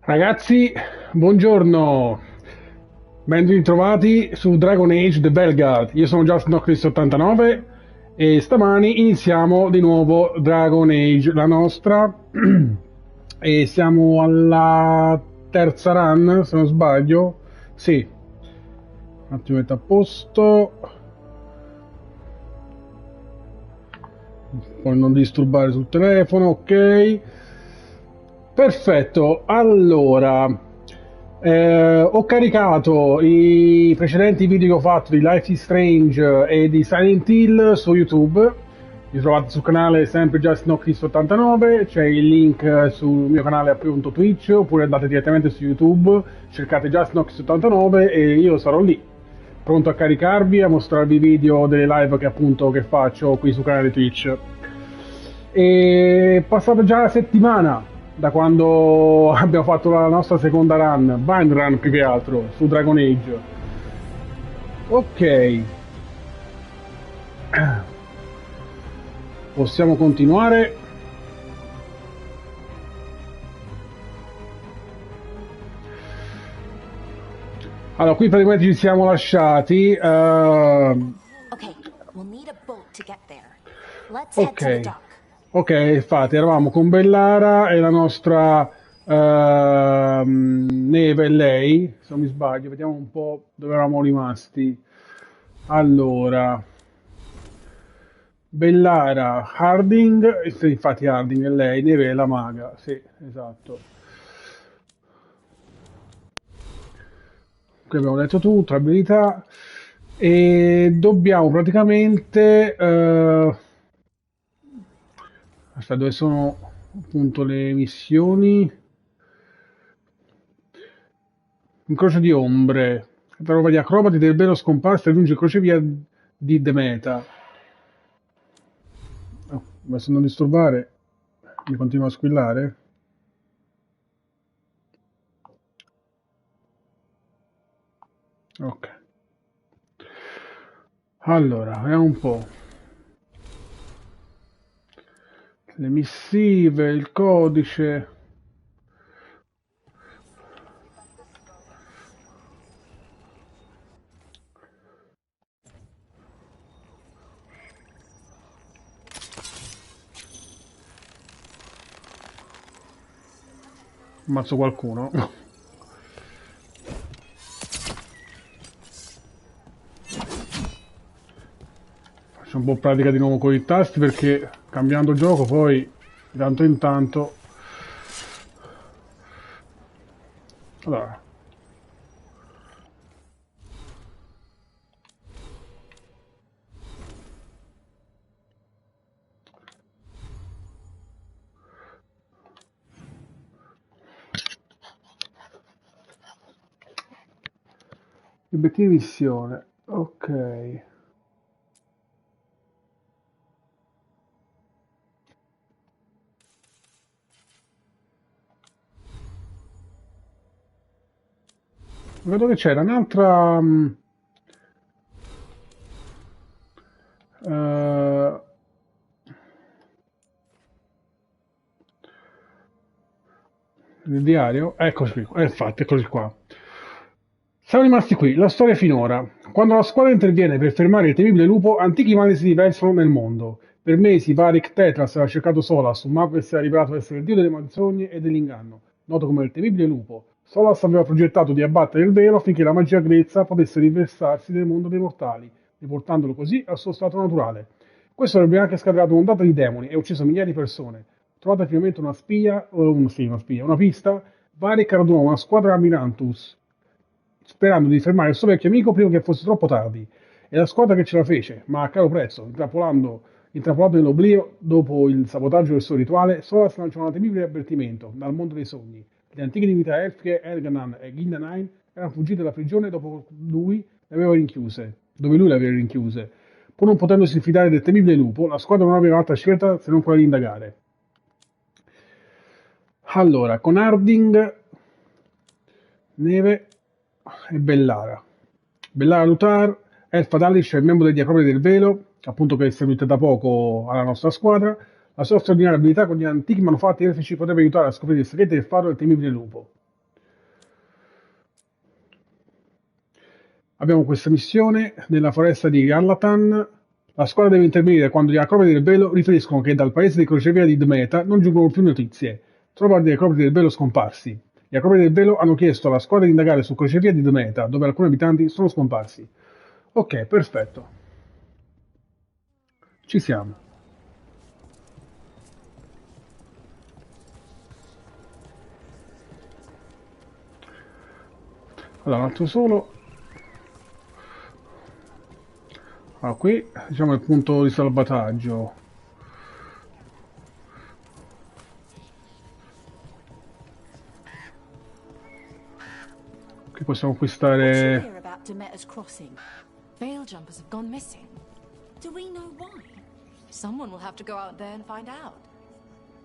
Ragazzi, buongiorno, ben ritrovati su Dragon Age The Veilguard. Io sono JustNoChris89 e stamani iniziamo di nuovo Dragon Age, la nostra, e siamo alla terza run, se non sbaglio. Sì, un attimo metto a posto, poi non disturbare sul telefono, ok. Perfetto, allora ho caricato i precedenti video che ho fatto di Life is Strange e di Silent Hill su YouTube. Li trovate sul canale sempre JustNoChris89, c'è il link sul mio canale appunto Twitch, oppure andate direttamente su YouTube, cercate JustNoChris89 e io sarò lì, pronto a caricarvi, a mostrarvi i video delle live che faccio qui su canale Twitch. È passata già la settimana da quando abbiamo fatto la nostra seconda run, Bind Run più che altro, su Dragon Age. Ok. Possiamo continuare. Allora, qui praticamente ci siamo lasciati. Ok. Ok, infatti eravamo con Bellara e la nostra Neve e lei, se non mi sbaglio, vediamo un po' dove eravamo rimasti. Allora, Bellara, Harding, sì, infatti Harding e lei, Neve è la maga, sì, esatto. Qui abbiamo detto tutto, abilità, e dobbiamo praticamente... aspetta, dove sono appunto le missioni? Incrocio di ombre. Trova gli acrobati del velo scomparso e raggiunge il crocevia di Demeta. Oh, ma se non disturbare, mi continua a squillare. Ok. Allora, vediamo un po'. Le missive, il codice. Ammazzo qualcuno. Faccio un po' pratica di nuovo con i tasti perché cambiando gioco poi di tanto in tanto. Allora. Obiettivi di missione. Ok. Vedo che c'era un'altra il diario, eccoci qui, infatti, eccoci qua. Siamo rimasti qui, la storia finora. Quando la squadra interviene per fermare il temibile lupo, antichi mali si riversano nel mondo. Per mesi Varric Tetras aveva cercato Solas, un mago che si era rivelato essere il dio delle menzogne e dell'inganno, noto come il temibile lupo. Solas aveva progettato di abbattere il velo affinché la magia grezza potesse riversarsi nel mondo dei mortali, riportandolo così al suo stato naturale. Questo avrebbe anche scatenato un'ondata di demoni e ucciso migliaia di persone. Trovata finalmente una spia, una pista, Varric radunò una squadra Mirantus, sperando di fermare il suo vecchio amico prima che fosse troppo tardi. È la squadra che ce la fece, ma a caro prezzo, intrappolato nell'oblio dopo il sabotaggio del suo rituale, Solas lanciò un temibile avvertimento dal mondo dei sogni. Le antiche divinità elfiche Elganan e Gindanain erano fuggite dalla prigione dove lui le aveva rinchiuse. Pur non potendosi fidare del temibile lupo, la squadra non aveva altra scelta se non quella di indagare. Allora, con Harding, Neve e Bellara. Bellara Lutar, Elfa Dalish è il membro degli Acrobati del Velo, appunto che è servita da poco alla nostra squadra. La sua straordinaria abilità con gli antichi manufatti elfici potrebbe aiutare a scoprire i segreti del faro del temibile lupo. Abbiamo questa missione nella foresta di Arlatan. La squadra deve intervenire quando gli acrobati del velo riferiscono che dal paese di crocevia di Dmeta non giungono più notizie. Trovare gli acrobati del velo scomparsi. Gli acrobati del velo hanno chiesto alla squadra di indagare su crocevia di Dmeta, dove alcuni abitanti sono scomparsi. Ok, perfetto. Ci siamo. Allora, un altro solo. Ah, qui diciamo il punto di salvataggio. Qui possiamo acquistare. Veil jumpers have gone missing. Do we know why? Someone will have to go out there and find out.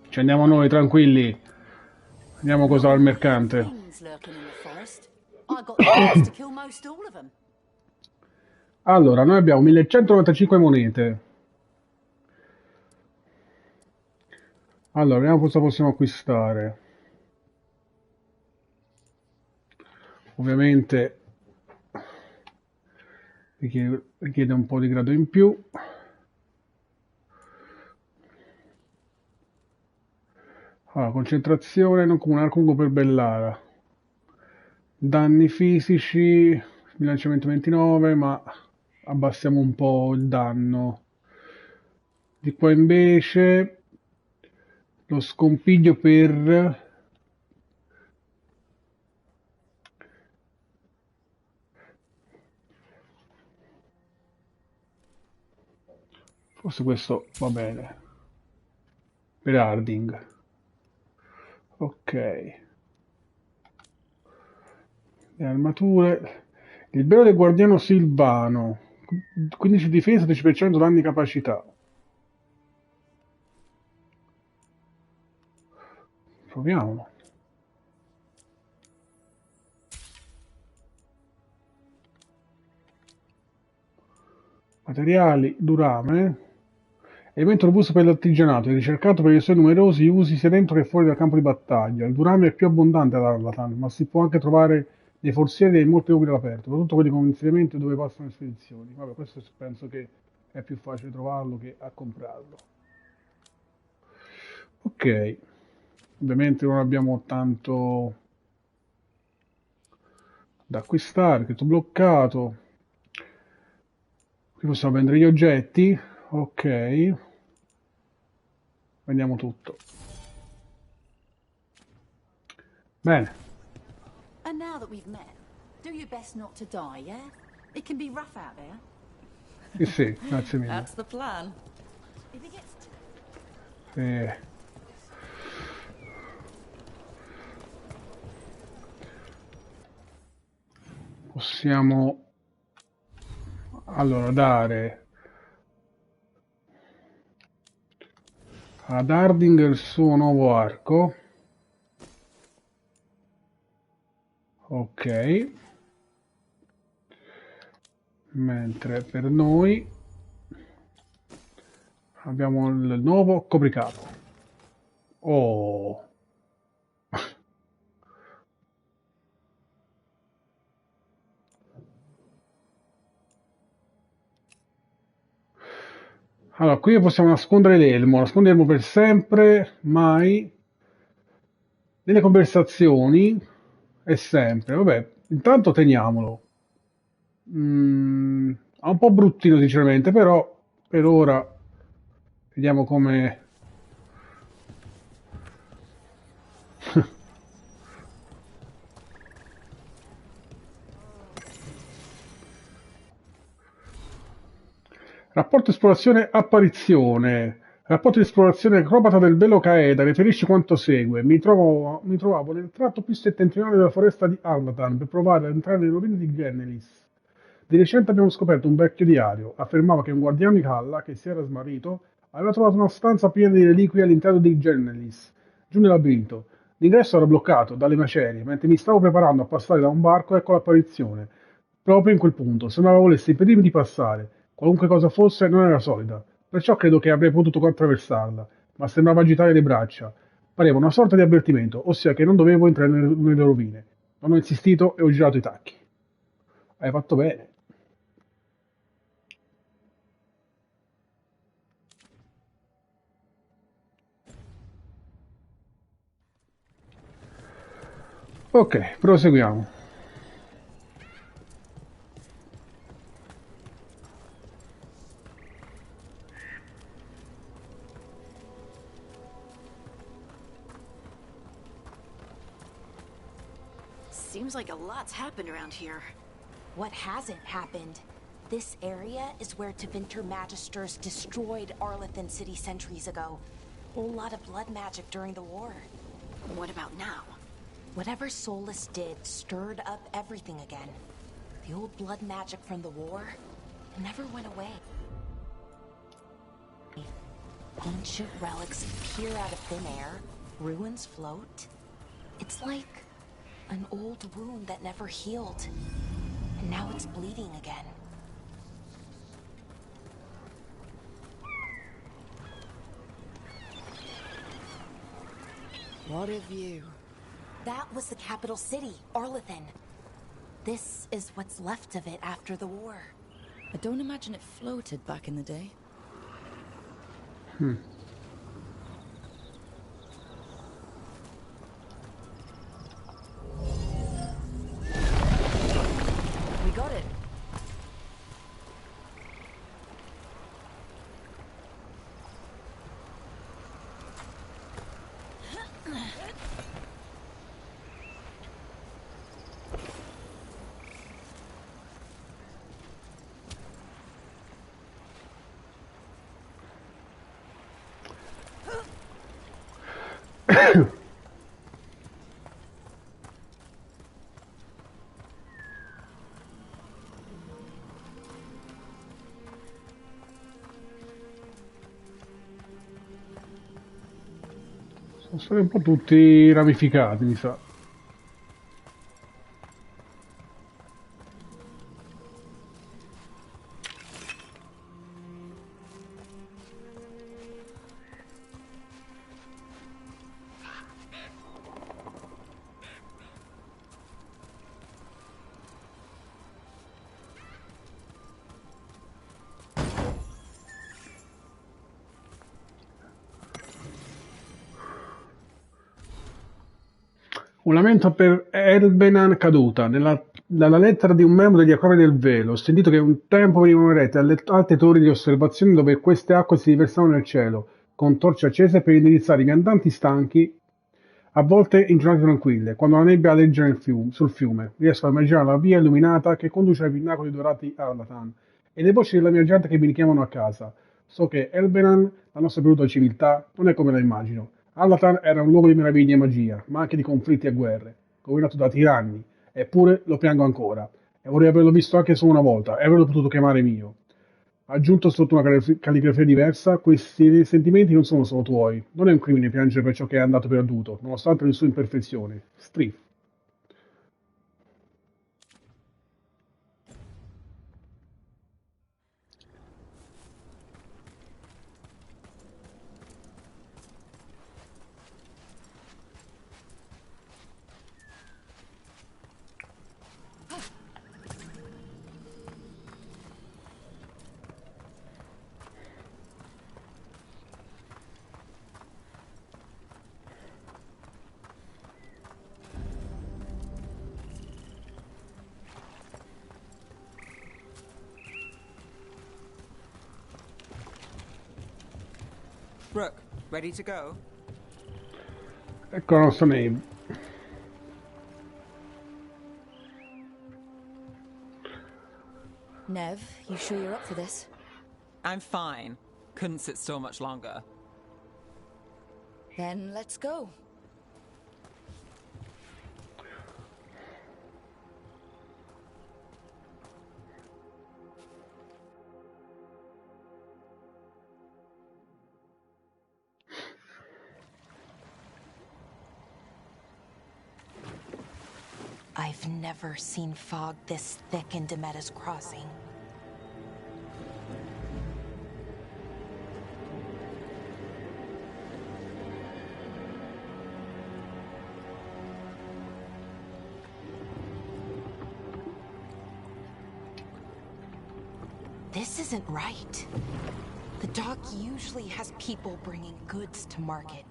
Ci andiamo noi tranquilli. Vediamo cosa ha il mercante. Allora, noi abbiamo 1195 monete. Allora, vediamo cosa possiamo acquistare. Ovviamente richiede un po' di grado in più. Allora, concentrazione non comune arco per Bellara. Danni fisici, bilanciamento 29, ma abbassiamo un po' il danno. Di qua invece lo scompiglio per forse questo va bene per Harding. Ok, le armature, il velo del guardiano Silvano, 15 difesa, 10% danni capacità. Proviamolo. Materiali, durame. Elemento robusto per l'artigianato, è ricercato per i suoi numerosi usi sia dentro che fuori dal campo di battaglia. Il durame è più abbondante ad Arlatan, ma si può anche trovare nei forzieri e in molti luoghi all'aperto, soprattutto quelli con insediamenti dove passano le spedizioni. Vabbè, questo penso che è più facile trovarlo che a comprarlo. Ok, ovviamente non abbiamo tanto da acquistare, tutto bloccato. Qui possiamo prendere gli oggetti. Ok, vediamo tutto. Bene. And now that we've met, do your best not to die, yeah? It can be rough out there. Sì, grazie mille. That's the plan. If it gets possiamo allora dare ad Harding il suo nuovo arco. Ok, mentre per noi abbiamo il nuovo copricapo. Oh, allora qui possiamo nascondere l'elmo per sempre, mai nelle conversazioni e sempre. Vabbè, intanto teniamolo. È un po' bruttino sinceramente, però per ora vediamo come. Rapporto esplorazione apparizione. Rapporto di esplorazione acrobata del velo Caeda riferisce quanto segue. Mi trovavo nel tratto più settentrionale della foresta di Arlatan per provare ad entrare nelle rovine di Gennelis. Di recente abbiamo scoperto un vecchio diario. Affermava che un guardiano di Calla, che si era smarrito, aveva trovato una stanza piena di reliquie all'interno di Gennelis, giù nel labirinto. L'ingresso era bloccato dalle macerie. Mentre mi stavo preparando a passare da un barco, ecco l'apparizione. Proprio in quel punto. Sembrava volesse impedirmi di passare. Qualunque cosa fosse, non era solida. Perciò credo che avrei potuto attraversarla, ma sembrava agitare le braccia. Pareva una sorta di avvertimento, ossia che non dovevo entrare nelle rovine. Non ho insistito e ho girato i tacchi. Hai fatto bene. Ok, proseguiamo. Seems like a lot's happened around here. What hasn't happened? This area is where Tevinter Magisters destroyed Arlathan City centuries ago. Whole lot of blood magic during the war. What about now? Whatever Solus did stirred up everything again. The old blood magic from the war never went away. Ancient relics appear out of thin air, ruins float. It's like an old wound that never healed, and now it's bleeding again. What a view. That was the capital city, Arlathan. This is what's left of it after the war. I don't imagine it floated back in the day. Hmm. We got it. Sono stati un po' tutti ramificati, mi sa. Un lamento per Elbenan caduta. Dalla lettera di un membro degli Acquari del Velo, ho sentito che un tempo venivano erette alle alte torri di osservazione dove queste acque si riversavano nel cielo, con torce accese per indirizzare i viandanti stanchi, a volte in giornate tranquille, quando la nebbia aleggia sul fiume. Riesco a immaginare la via illuminata che conduce ai pinnacoli dorati a Arlatan, e le voci della mia gente che mi richiamano a casa. So che Elbenan, la nostra perduta civiltà, non è come la immagino. Arlatan era un luogo di meraviglia e magia, ma anche di conflitti e guerre, governato da tiranni, eppure lo piango ancora, e vorrei averlo visto anche solo una volta, e averlo potuto chiamare mio. Aggiunto sotto una calligrafia diversa, questi sentimenti non sono solo tuoi. Non è un crimine piangere per ciò che è andato perduto, nonostante le sue imperfezioni. Strif. Brooke, ready to go? Ecco la nostra name. Nev, you sure you're up for this? I'm fine. Couldn't sit still much longer. Then let's go. I've never seen fog this thick in Demetta's Crossing. This isn't right. The dock usually has people bringing goods to market,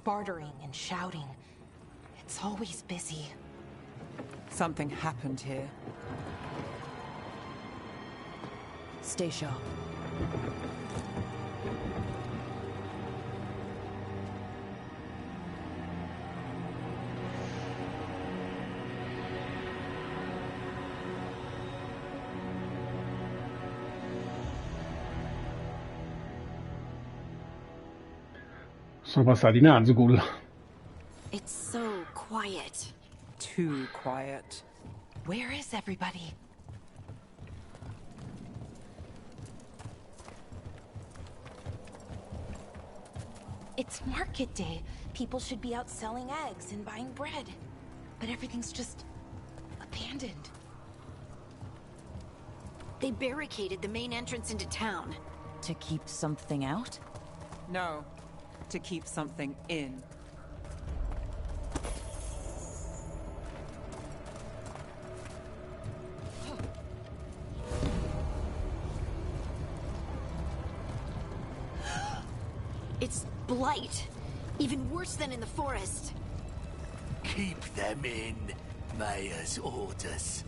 bartering and shouting. It's always busy. Something happened here. Stay sharp. Sono passati Nazgul. It's so quiet. Too quiet. Where is everybody? It's market day. People should be out selling eggs and buying bread. But everything's just abandoned. They barricaded the main entrance into town. To keep something out? No, to keep something in. It's blight. Even worse than in the forest. Keep them in. Mayor's orders.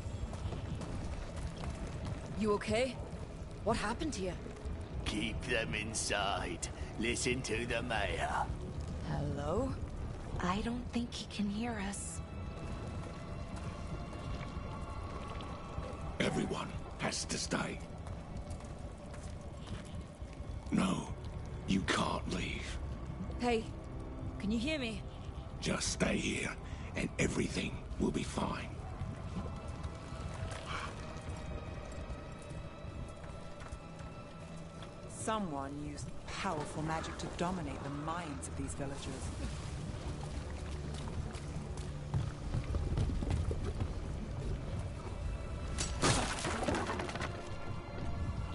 You okay? What happened here? Keep them inside. Listen to the mayor. Hello? I don't think he can hear us. Everyone has to stay. No, you can't leave. Hey, can you hear me? Just stay here, and everything will be fine. Someone used powerful magic to dominate the minds of these villagers.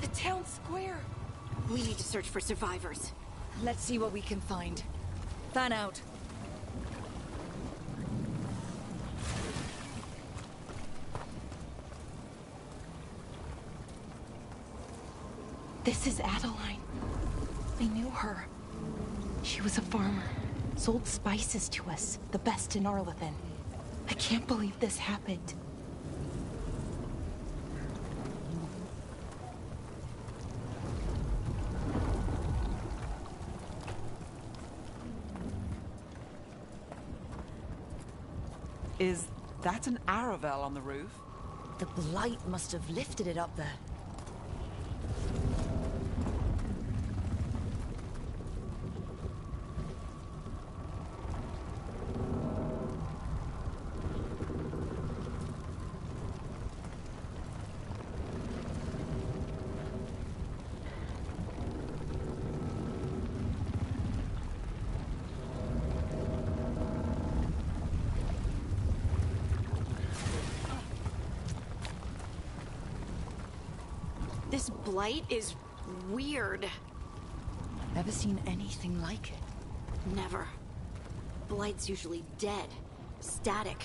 The town square! We need to search for survivors. Let's see what we can find. Fan out. This is Adeline. I knew her. She was a farmer. Sold spices to us, the best in Arlethan. I can't believe this happened. Is that an Aravel on the roof? The blight must have lifted it up there. This blight is weird. Never seen anything like it. Never. Blight's usually dead, static.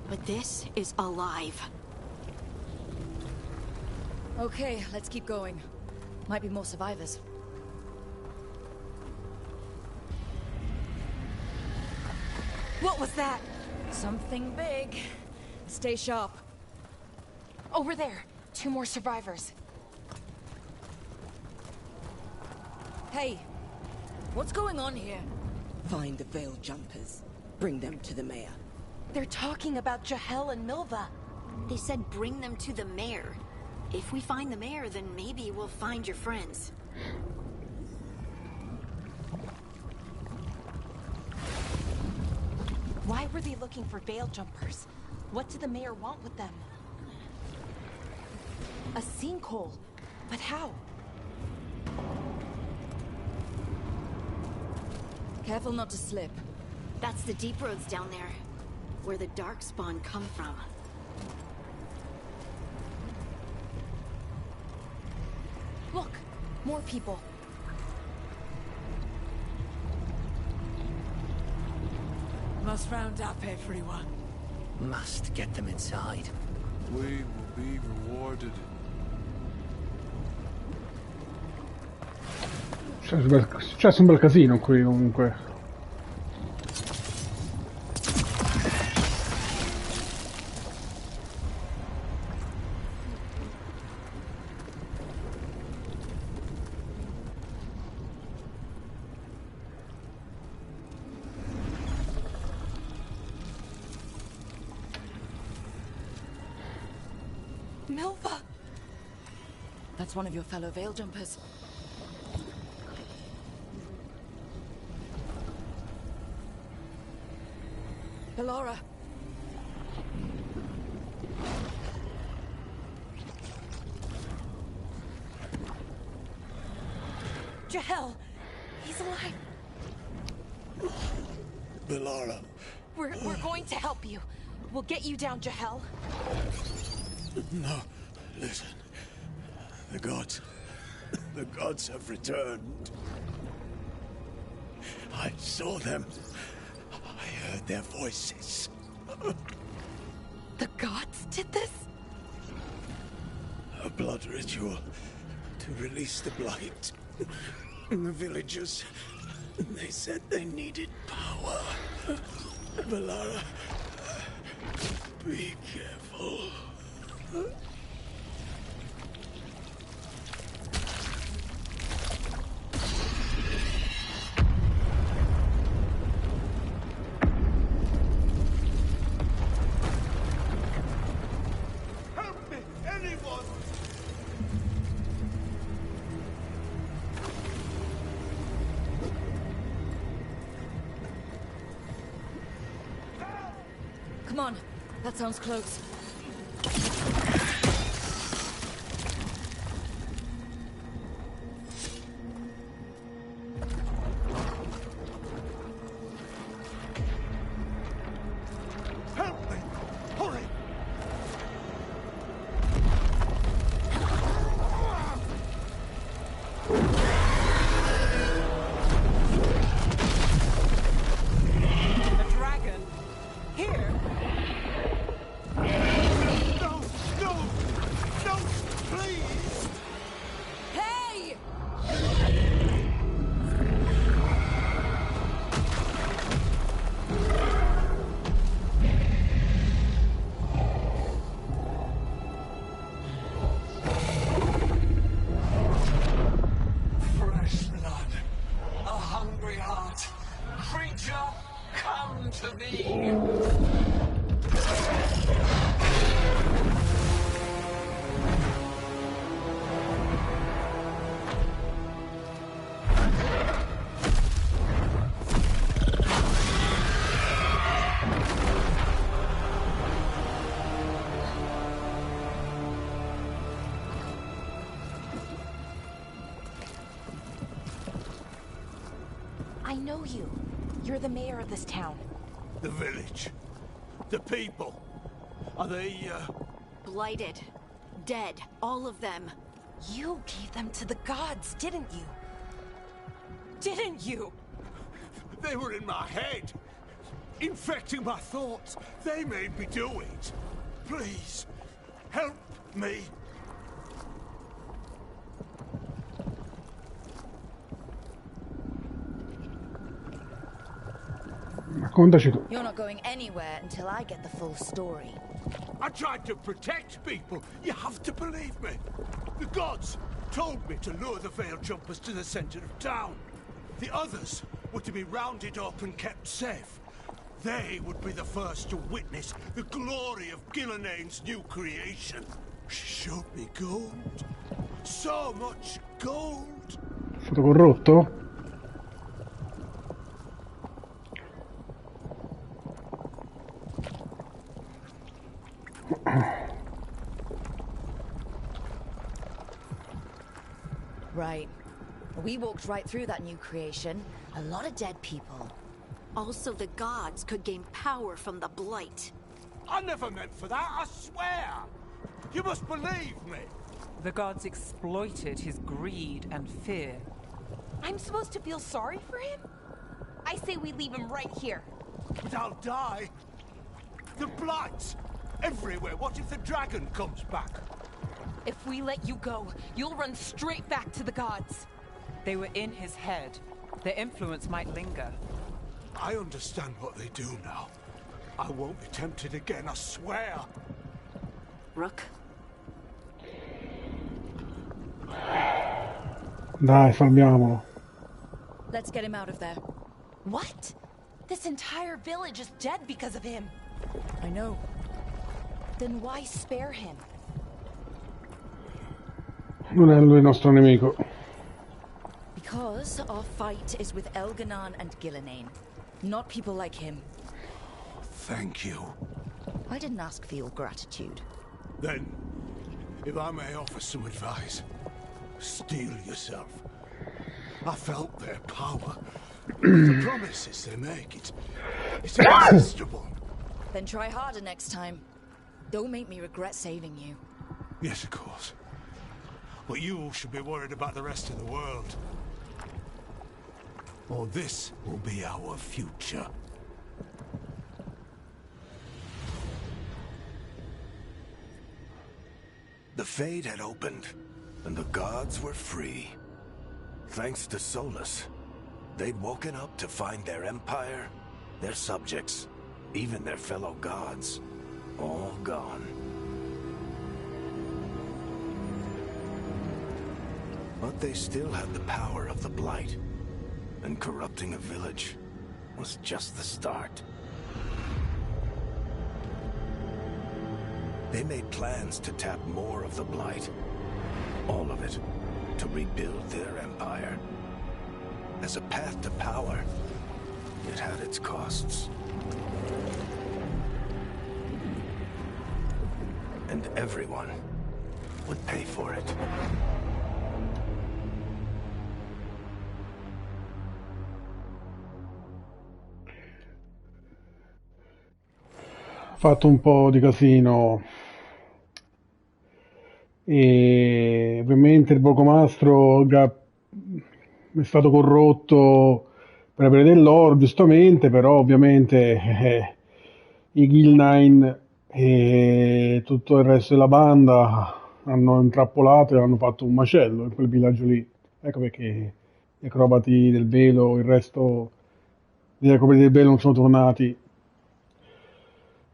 But this is alive. Okay, let's keep going. Might be more survivors. What was that? Something big. Stay sharp. Over there. 2 more survivors. Hey, what's going on here? Find the veil jumpers. Bring them to the mayor. They're talking about Jahel and Milva. They said bring them to the mayor. If we find the mayor, then maybe we'll find your friends. Why were they looking for veil jumpers? What did the mayor want with them? A sinkhole. But how? Careful not to slip. That's the deep roads down there, where the Darkspawn come from. Look! More people. Must round up everyone. Must get them inside. We will be rewarded. È successo un bel casino qui comunque. Milva! That's one of your fellow Veil Jumpers. Bellora. Jahel! He's alive! Bellora. We're going to help you. We'll get you down, Jahel. No, listen. The gods have returned. I saw them. I heard their voices. The gods did this? A blood ritual to release the blight. And the villagers, they said they needed power. Bellora, be careful. Help me, anyone! Come on. That sounds close. Help me! Hurry! The dragon? Here? No! No! No! Please! Hey! Fresh blood, a hungry heart. Creature, come to me. I know you. You're the mayor of this town. The village. The people. Are they, Blighted. Dead. All of them. You gave them to the gods, didn't you? Didn't you? They were in my head. Infecting my thoughts. They made me do it. Please, help me. Raccontaci tu. You're not going anywhere until I get the full story. I tried to protect people. You have to believe me. The gods told me to lure the Veil Jumpers to the center of town. The others were to be rounded up and kept safe. They would be the first to witness the glory of Gilneain's new creation. She showed me gold. So much gold. È stato corrotto? Right. We walked right through that new creation. A lot of dead people. Also, the gods could gain power from the blight. I never meant for that, I swear. You must believe me. The gods exploited his greed and fear. I'm supposed to feel sorry for him? I say we leave him right here. But I'll die. The blight. Everywhere. What if the dragon comes back? If we let you go, you'll run straight back to the gods. They were in his head. Their influence might linger. I understand what they do now. I won't be tempted again, I swear. Rook? Dai, fermiamolo. Let's get him out of there. What? This entire village is dead because of him. I know. Then why spare him? Non è lui il nostro nemico. Because our fight is with Elganon and Gillenane, not people like him. Thank you. I didn't ask for your gratitude. Then, if I may offer some advice, steel yourself. I felt their power. The promises they make, it's irresistible. Then try harder next time. Don't make me regret saving you. Yes, of course. But you should be worried about the rest of the world. Or this will be our future. The Fade had opened, and the gods were free. Thanks to Solus, they'd woken up to find their empire, their subjects, even their fellow gods, all gone. But they still had the power of the Blight, and corrupting a village was just the start. They made plans to tap more of the Blight, all of it, to rebuild their empire. As a path to power, it had its costs. And everyone would pay for it. Fatto un po' di casino e ovviamente il Burgomastro è stato corrotto per avere dell'oro, giustamente, però ovviamente i Gillenane e tutto il resto della banda hanno intrappolato e hanno fatto un macello in quel villaggio lì. Ecco perché gli acrobati del velo, il resto degli acrobati del velo non sono tornati.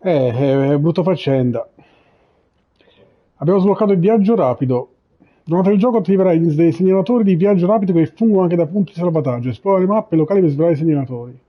È brutta faccenda. Abbiamo sbloccato il viaggio rapido. Durante il gioco attiverai dei segnalatori di viaggio rapido che fungono anche da punti di salvataggio. Esplora le mappe locali per svelare i segnalatori.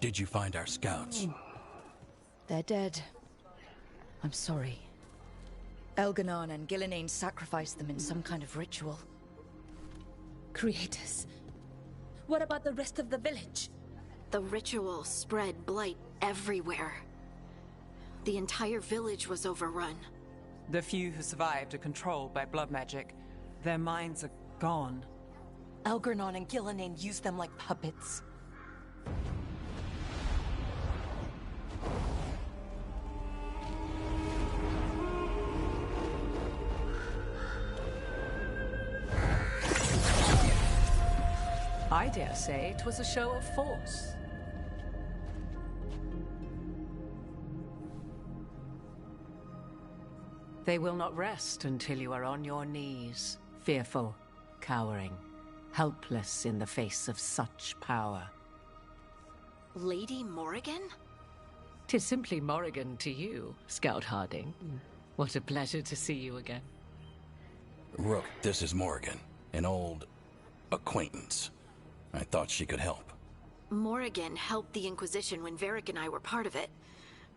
Did you find our scouts? They're dead. I'm sorry. Elganon and Gillenane sacrificed them in some kind of ritual. Creators. What about the rest of the village? The ritual spread blight everywhere. The entire village was overrun. The few who survived are controlled by blood magic. Their minds are gone. Elganon and Gillenane used them like puppets. I I dare say it was a show of force. They will not rest until you are on your knees, fearful, cowering, helpless in the face of such power. Lady Morrigan? 'Tis simply Morrigan to you, Scout Harding. What a pleasure to see you again. Rook, this is Morrigan, an old acquaintance. I thought she could help. Morrigan helped the Inquisition when Varric and I were part of it.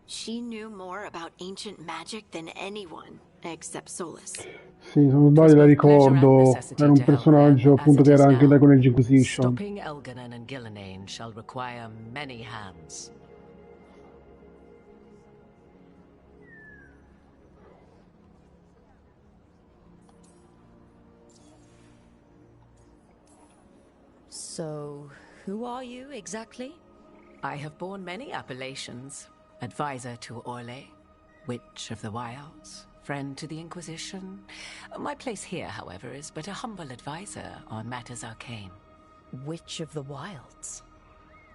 She knew more about ancient magic than anyone, except Solus. Sì, se non sbaglio la ricordo, era un personaggio appunto che era anche da con Inquisition. Stopping Elganon and Gillenane shall require many hands. So, who are you exactly? I have borne many appellations. Advisor to Orlais, Witch of the Wilds, friend to the Inquisition. My place here, however, is but a humble advisor on matters arcane. Witch of the Wilds?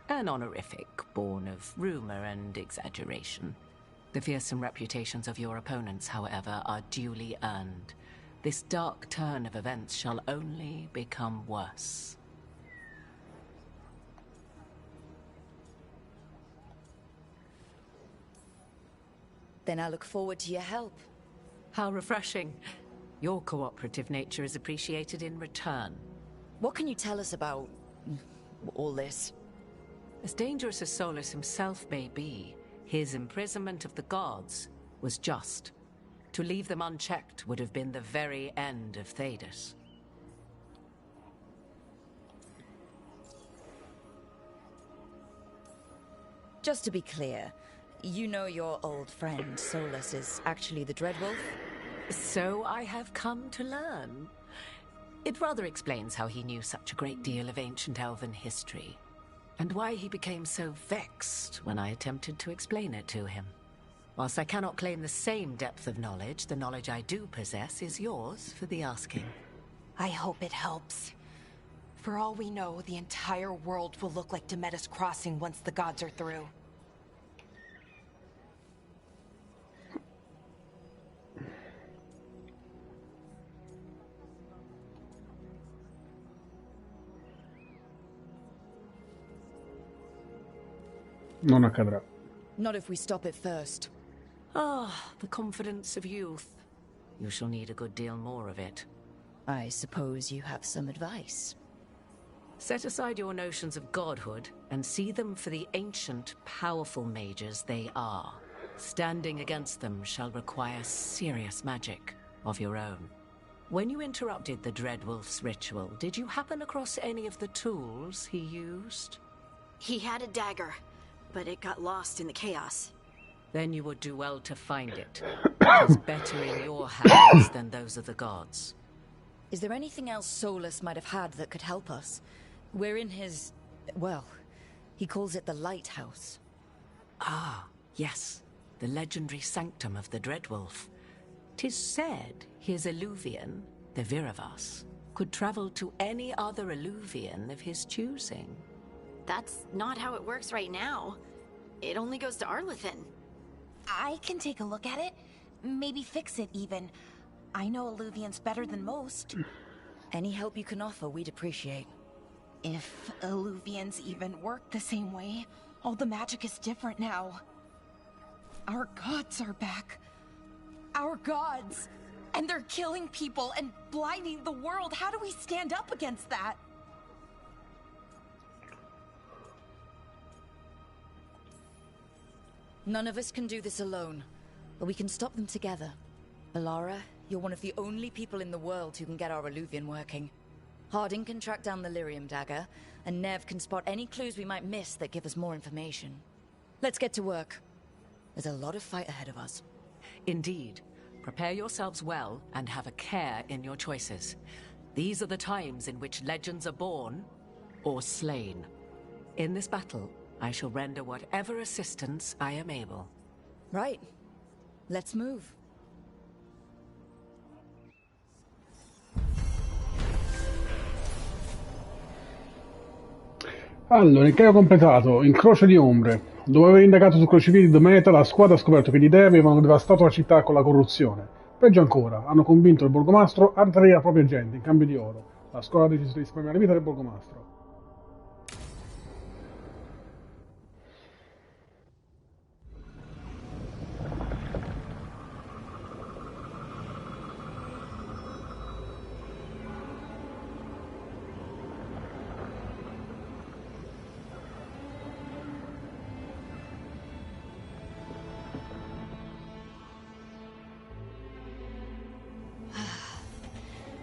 An honorific born of rumor and exaggeration. The fearsome reputations of your opponents, however, are duly earned. This dark turn of events shall only become worse. Then I look forward to your help. How refreshing. Your cooperative nature is appreciated in return. What can you tell us about all this? As dangerous as Solus himself may be, his imprisonment of the gods was just. To leave them unchecked would have been the very end of Thedas. Just to be clear, you know your old friend Solus is actually the Dreadwolf? So I have come to learn. It rather explains how he knew such a great deal of ancient elven history, and why he became so vexed when I attempted to explain it to him. Whilst I cannot claim the same depth of knowledge, the knowledge I do possess is yours for the asking. I hope it helps. For all we know, the entire world will look like Demetus Crossing once the gods are through. Non accadrà. Not if we stop it first. Ah, the confidence of youth. You shall need a good deal more of it. I suppose you have some advice. Set aside your notions of godhood and see them for the ancient, powerful mages they are. Standing against them shall require serious magic of your own. When you interrupted the Dreadwolf's ritual, did you happen across any of the tools he used? He had a dagger, but it got lost in the chaos. Then you would do well to find it. It is better in your hands than those of the gods. Is there anything else Solus might have had that could help us? We're in his... well, he calls it the Lighthouse. Ah, yes. The legendary sanctum of the Dreadwolf. 'Tis said his Eluvian, the Viravas, could travel to any other Eluvian of his choosing. That's not how it works right now. It only goes to Arlethan. I can take a look at it. Maybe fix it, even. I know Eluvians better than most. Any help you can offer, we'd appreciate. If Eluvians even work the same way, all the magic is different now. Our gods are back. Our gods! And they're killing people and blinding the world. How do we stand up against that? None of us can do this alone, but we can stop them together. Alara, you're one of the only people in the world who can get our Eluvian working. Harding can track down the Lyrium dagger, and Nev can spot any clues we might miss that give us more information. Let's get to work. There's a lot of fight ahead of us. Indeed. Prepare yourselves well and have a care in your choices. These are the times in which legends are born or slain. In this battle, I shall render whatever assistance I am able. Right. Let's move. Allora, incarico completato, incrocio di ombre. Dopo aver indagato sul crocifisso di Meta, la squadra ha scoperto che gli dei avevano devastato la città con la corruzione. Peggio ancora, hanno convinto il borgomastro a tradire la propria gente in cambio di oro. La squadra ha deciso di risparmiare la vita del borgomastro.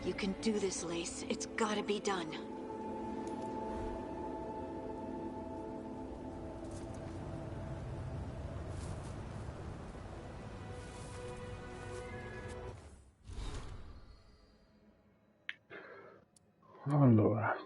You can do this, Lace. It's gotta be done. Allora.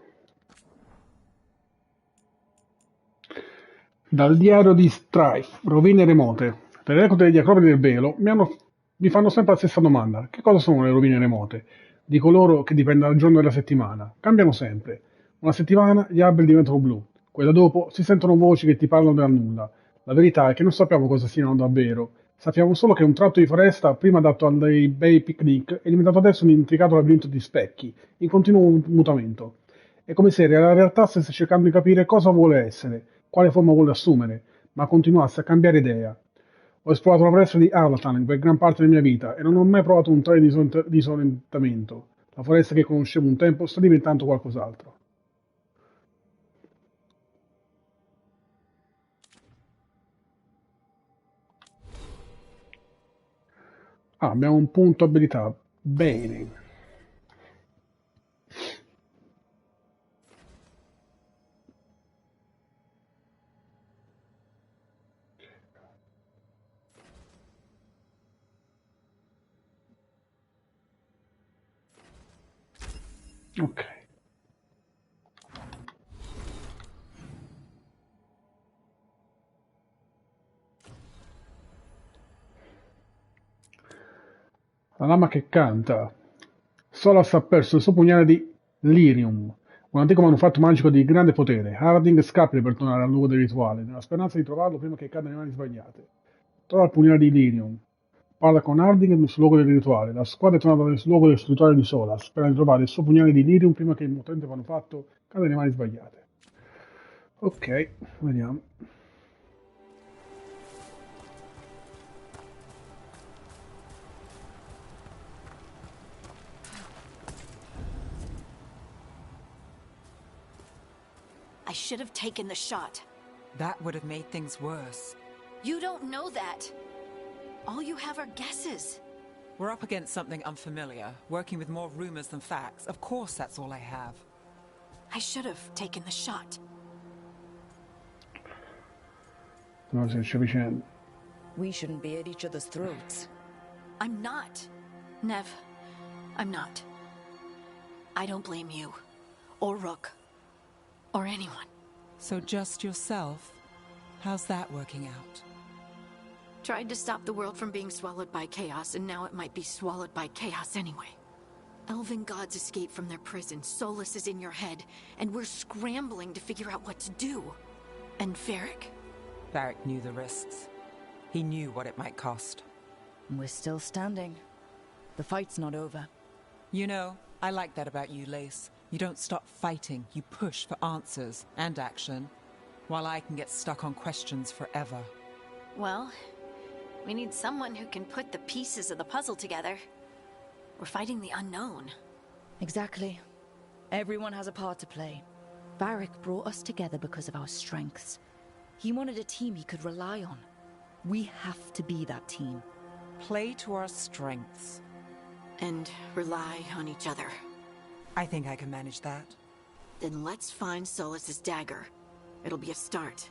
Dal diario di Strife, rovine remote. Per l'eco degli acrobati del velo mi fanno sempre la stessa domanda. Che cosa sono le rovine remote? Di coloro che dipende dal giorno della settimana. Cambiano sempre. Una settimana gli alberi diventano blu. Quella dopo si sentono voci che ti parlano dal nulla. La verità è che non sappiamo cosa siano davvero. Sappiamo solo che un tratto di foresta, prima adatto a dei bei picnic, è diventato adesso un intricato labirinto di specchi, in continuo mutamento. È come se la realtà stesse cercando di capire cosa vuole essere, quale forma vuole assumere, ma continuasse a cambiare idea. Ho esplorato la foresta di Arlatan per gran parte della mia vita e non ho mai provato un tale disorientamento. La foresta che conoscevo un tempo sta diventando qualcos'altro. Ah, abbiamo un punto abilità. Bene. Ok. La lama che canta. Solas ha perso il suo pugnale di Lyrium, un antico manufatto magico di grande potere. Harding scappa per tornare al luogo del rituale, nella speranza di trovarlo prima che cada nelle mani sbagliate. Trova il pugnale di Lyrium. Parla con Harding sul luogo del rituale. La squadra è tornata sul luogo del rituale di Solas, sperando di trovare il suo pugnale di Lyrium prima che il potente manufatto cada nelle mani sbagliate. Ok, vediamo. I should have taken the shot. That would have made things worse. You don't know that. All you have are guesses. We're up against something unfamiliar, working with more rumors than facts. Of course that's all I have. I should have taken the shot. No, si sta vicendo. We shouldn't be at each other's throats. I'm not. Nev, I'm not. I don't blame you. Or Rook. Or anyone. So just yourself? How's that working out? Tried to stop the world from being swallowed by chaos, and now it might be swallowed by chaos anyway. Elven gods escaped from their prison, Solus is in your head, and we're scrambling to figure out what to do. And Varric? Varric knew the risks. He knew what it might cost. We're still standing. The fight's not over. You know, I like that about you, Lace. You don't stop fighting, you push for answers and action, while I can get stuck on questions forever. Well, we need someone who can put the pieces of the puzzle together. We're fighting the unknown. Exactly. Everyone has a part to play. Varric brought us together because of our strengths. He wanted a team he could rely on. We have to be that team. Play to our strengths. And rely on each other. I think I can manage that. Then let's find Solus's dagger. It'll be a start.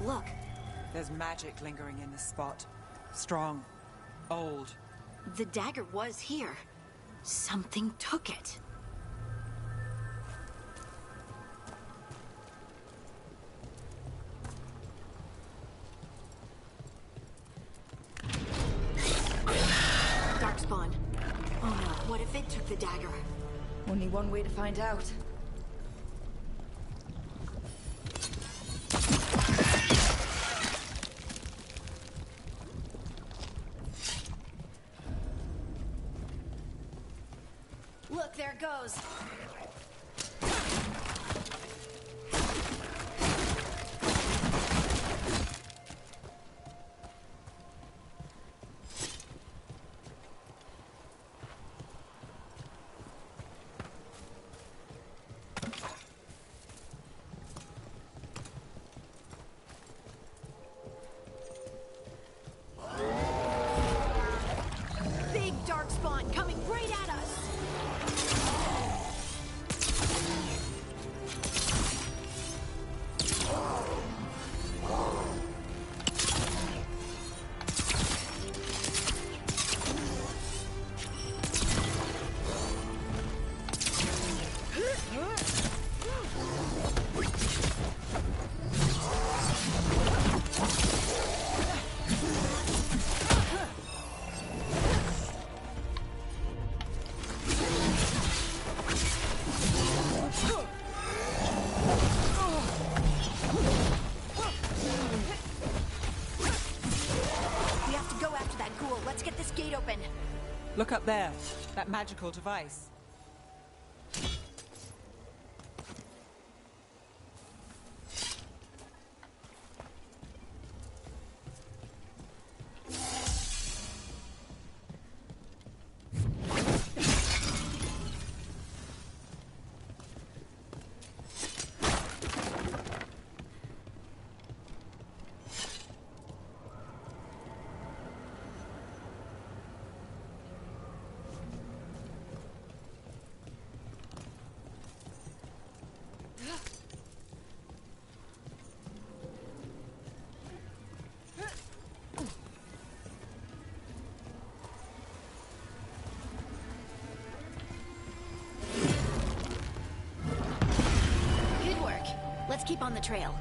Look. There's magic lingering in this spot. Strong. Old. The dagger was here. Something took it. Darkspawn. Oh no, what if it took the dagger? Only one way to find out. Look, there it goes. Big darkspawn coming right at us. We have to go after that ghoul. Let's get this gate open. Look up there. That magical device. Good work. Let's keep on the trail.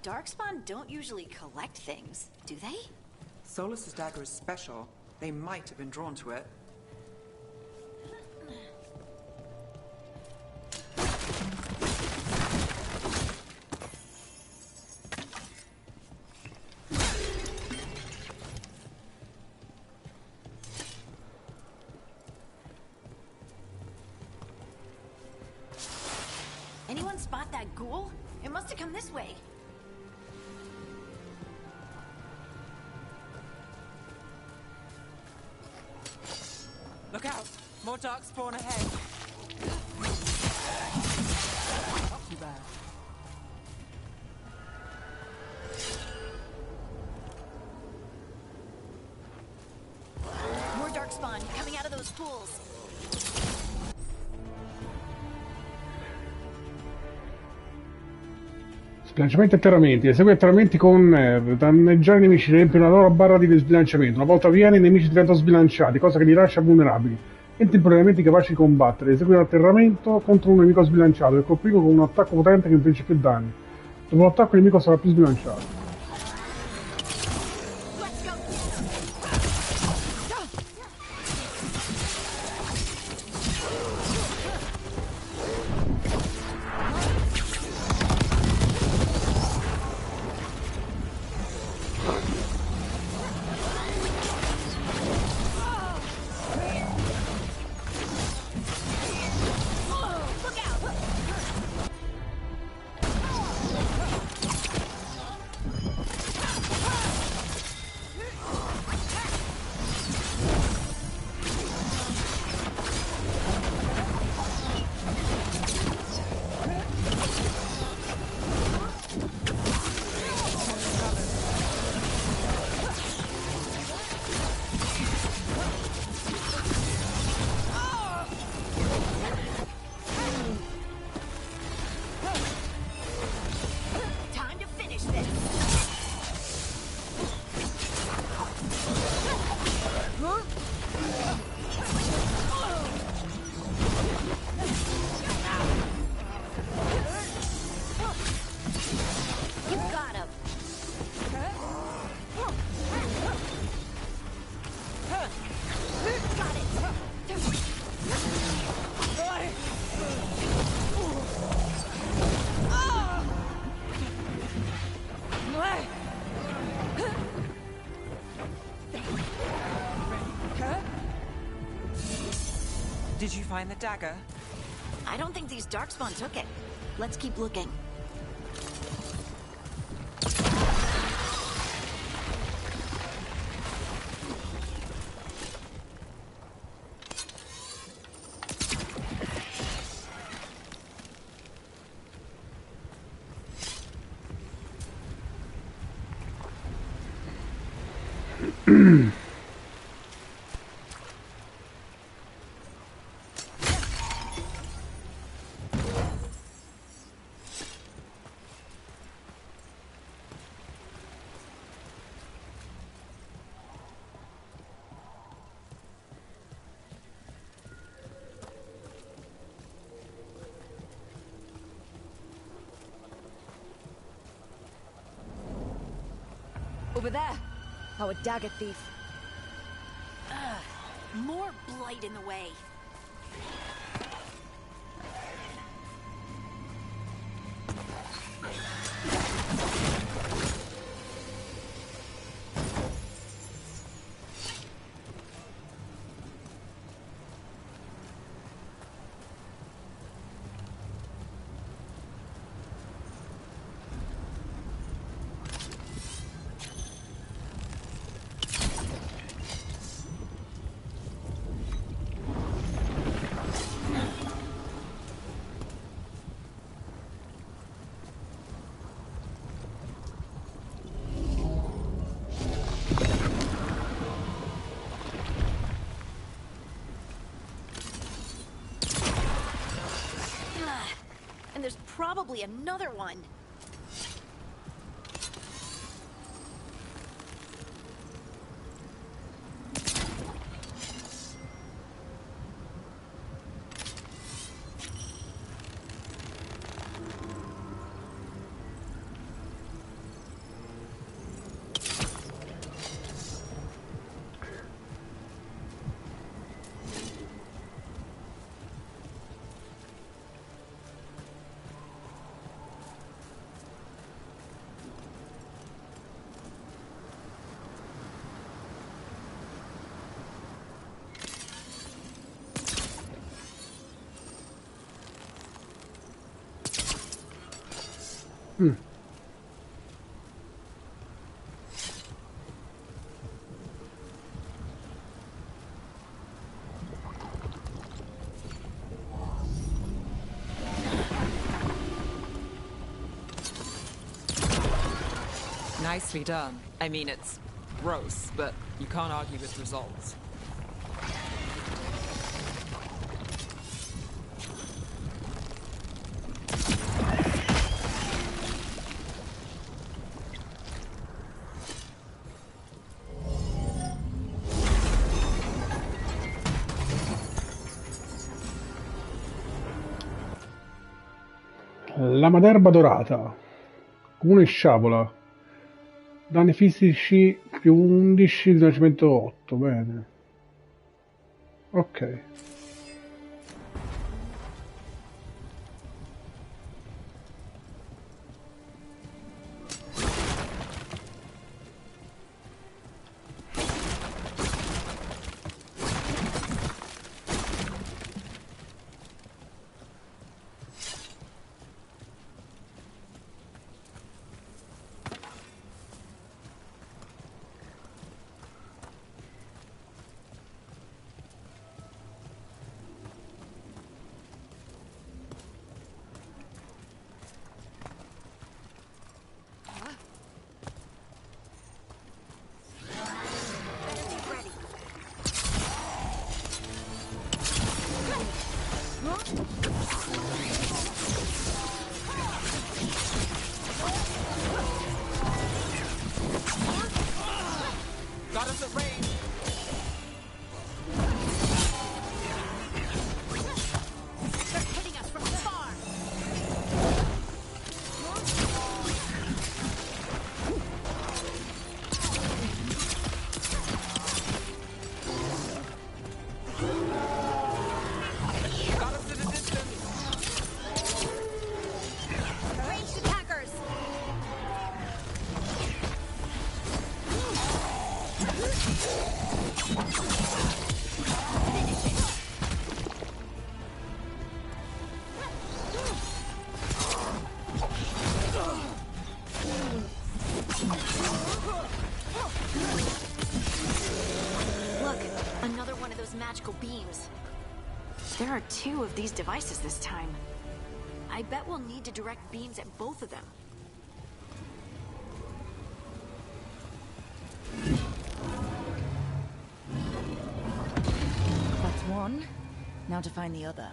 Darkspawn don't usually collect things, do they? Solus's dagger is special. They might have been drawn to it. Anyone spot that ghoul? It must have come this way. Look out! More darkspawn ahead. Not too bad. More darkspawn coming out of those pools. Sbilanciamenti e atterramenti. Esegui atterramenti con nerve. Danneggiare i nemici riempie una loro barra di sbilanciamento. Una volta avviene i nemici diventano sbilanciati, cosa che li lascia vulnerabili e temporaneamente capaci di combattere. Esegui un atterramento contro un nemico sbilanciato e colpirlo con un attacco potente che infligge più danni. Dopo l'attacco il nemico sarà più sbilanciato. Did you find the dagger? I don't think these darkspawn took it. Let's keep looking. Over there! Our dagger thief. More blight in the way. And there's probably another one. Nicely done. I mean, it's gross, but you can't argue with results. La maderba dorata. Comune sciabola. Danni fisici più 11, riconoscimento 8. Bene. Ok. There are 2 of these devices this time. I bet we'll need to direct beams at both of them. That's one. Now to find the other.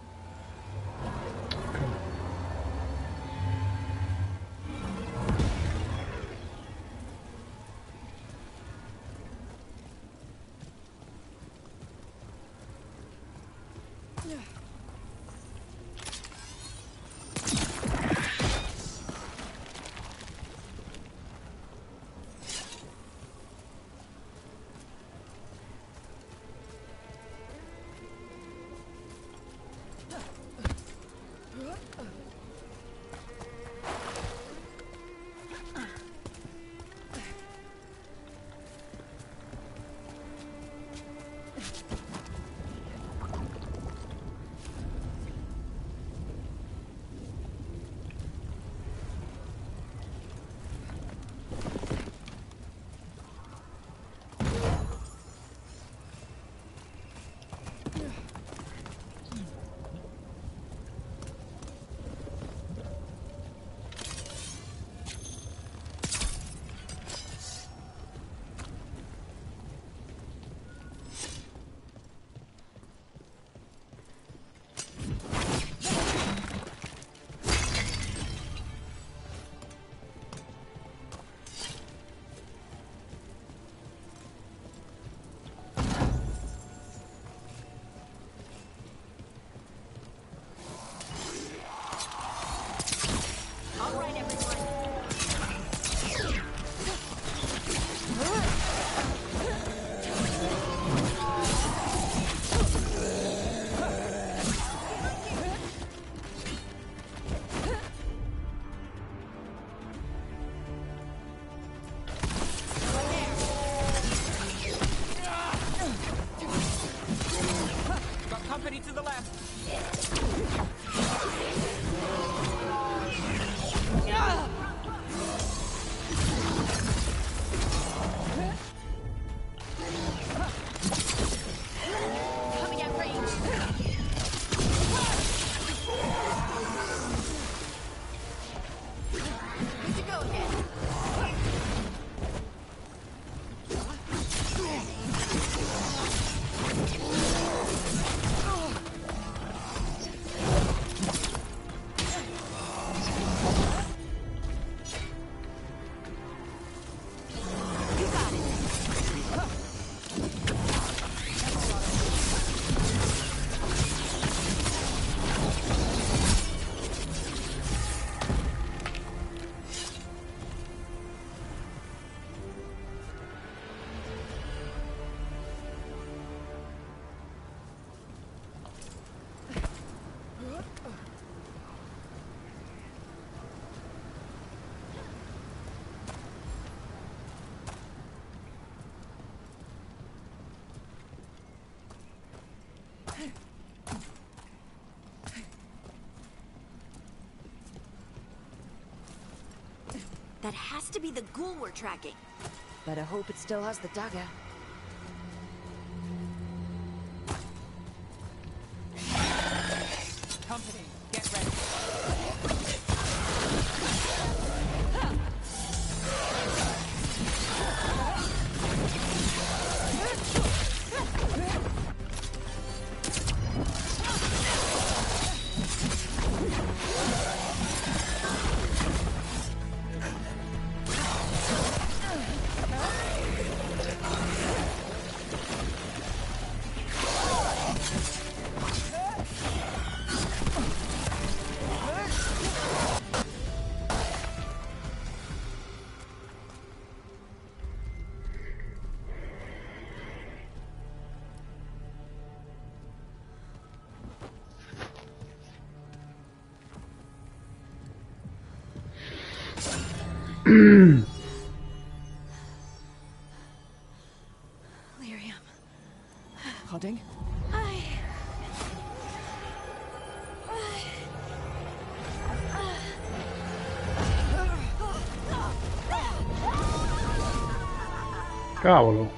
To the left. Coming at range. Good to go again. That has to be the ghoul we're tracking. Better hope it still has the dagger. Company, get ready. Lyrium. Harding? Cavolo.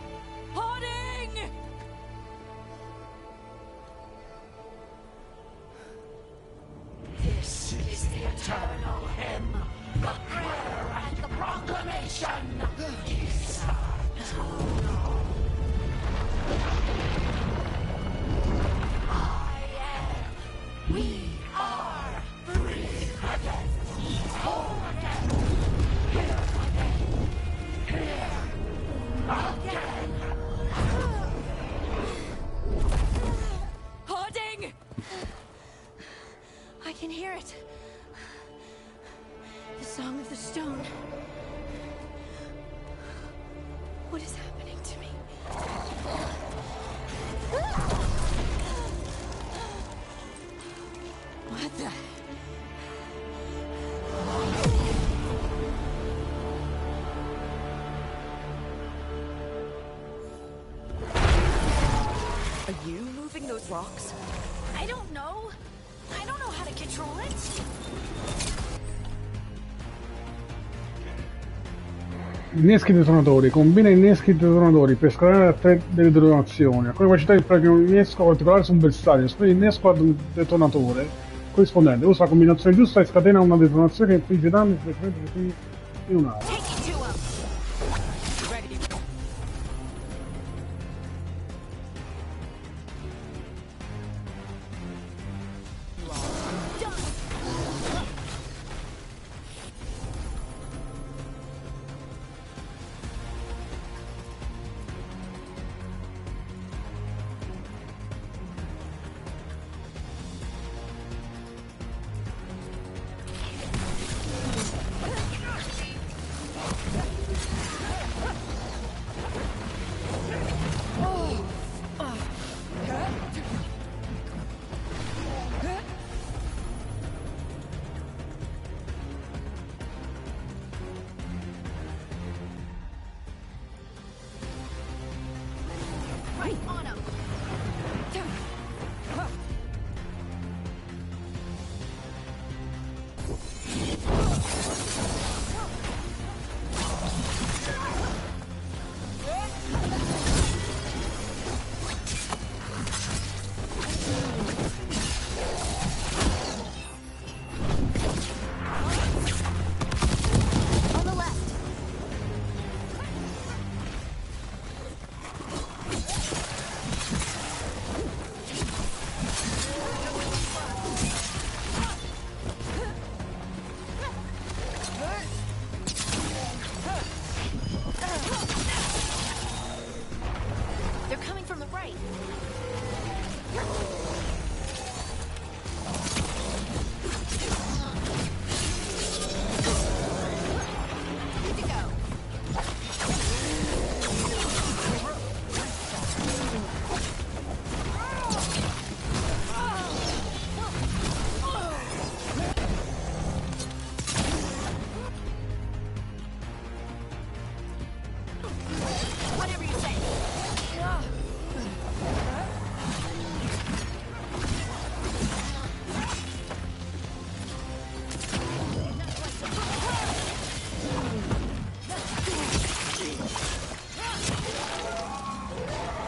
I can hear it. The song of the stone. What is happening to me? What the? Are you moving those rocks? I don't know. I don't know how to control it. Inneschi detonatori. Combina inneschi detonatori per scalare a 3 delle detonazioni. Alcune capacità implicano un innesco particolare su un bersaglio. Spende innesco ad un detonatore corrispondente. Usa la combinazione giusta e scatena una detonazione che infligge danni in un'area.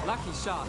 Lucky shot.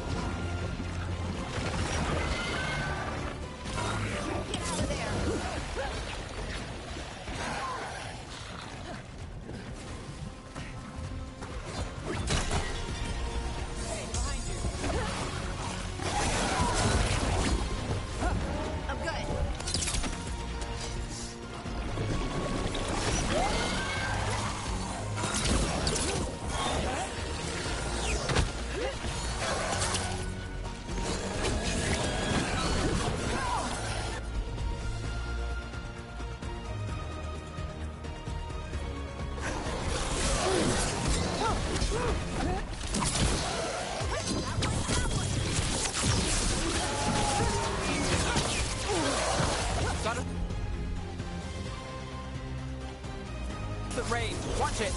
The rain. Watch it.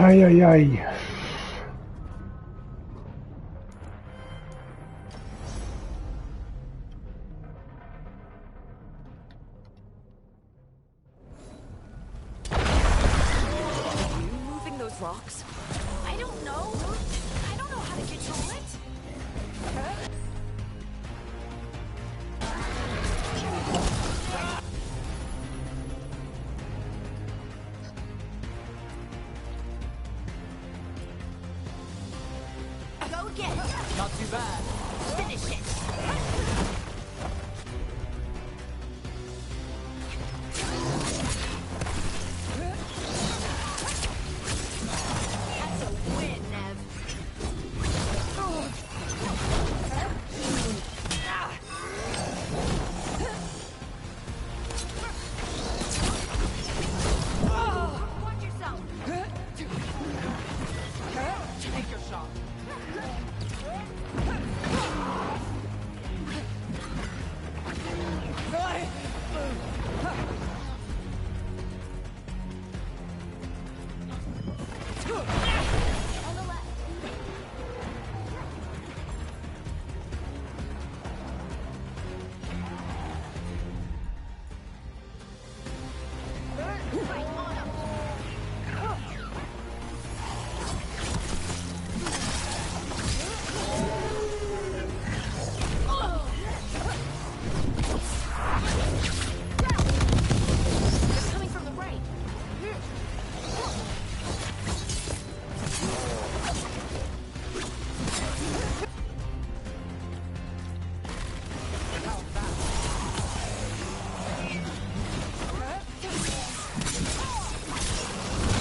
Ai ai ai. rocks? I don't know. I don't know how to control it. Go get it. Not too bad. Finish it. That's a win, Nev. Watch yourself. Take your shot. On the left. Right on him. They're coming from the right.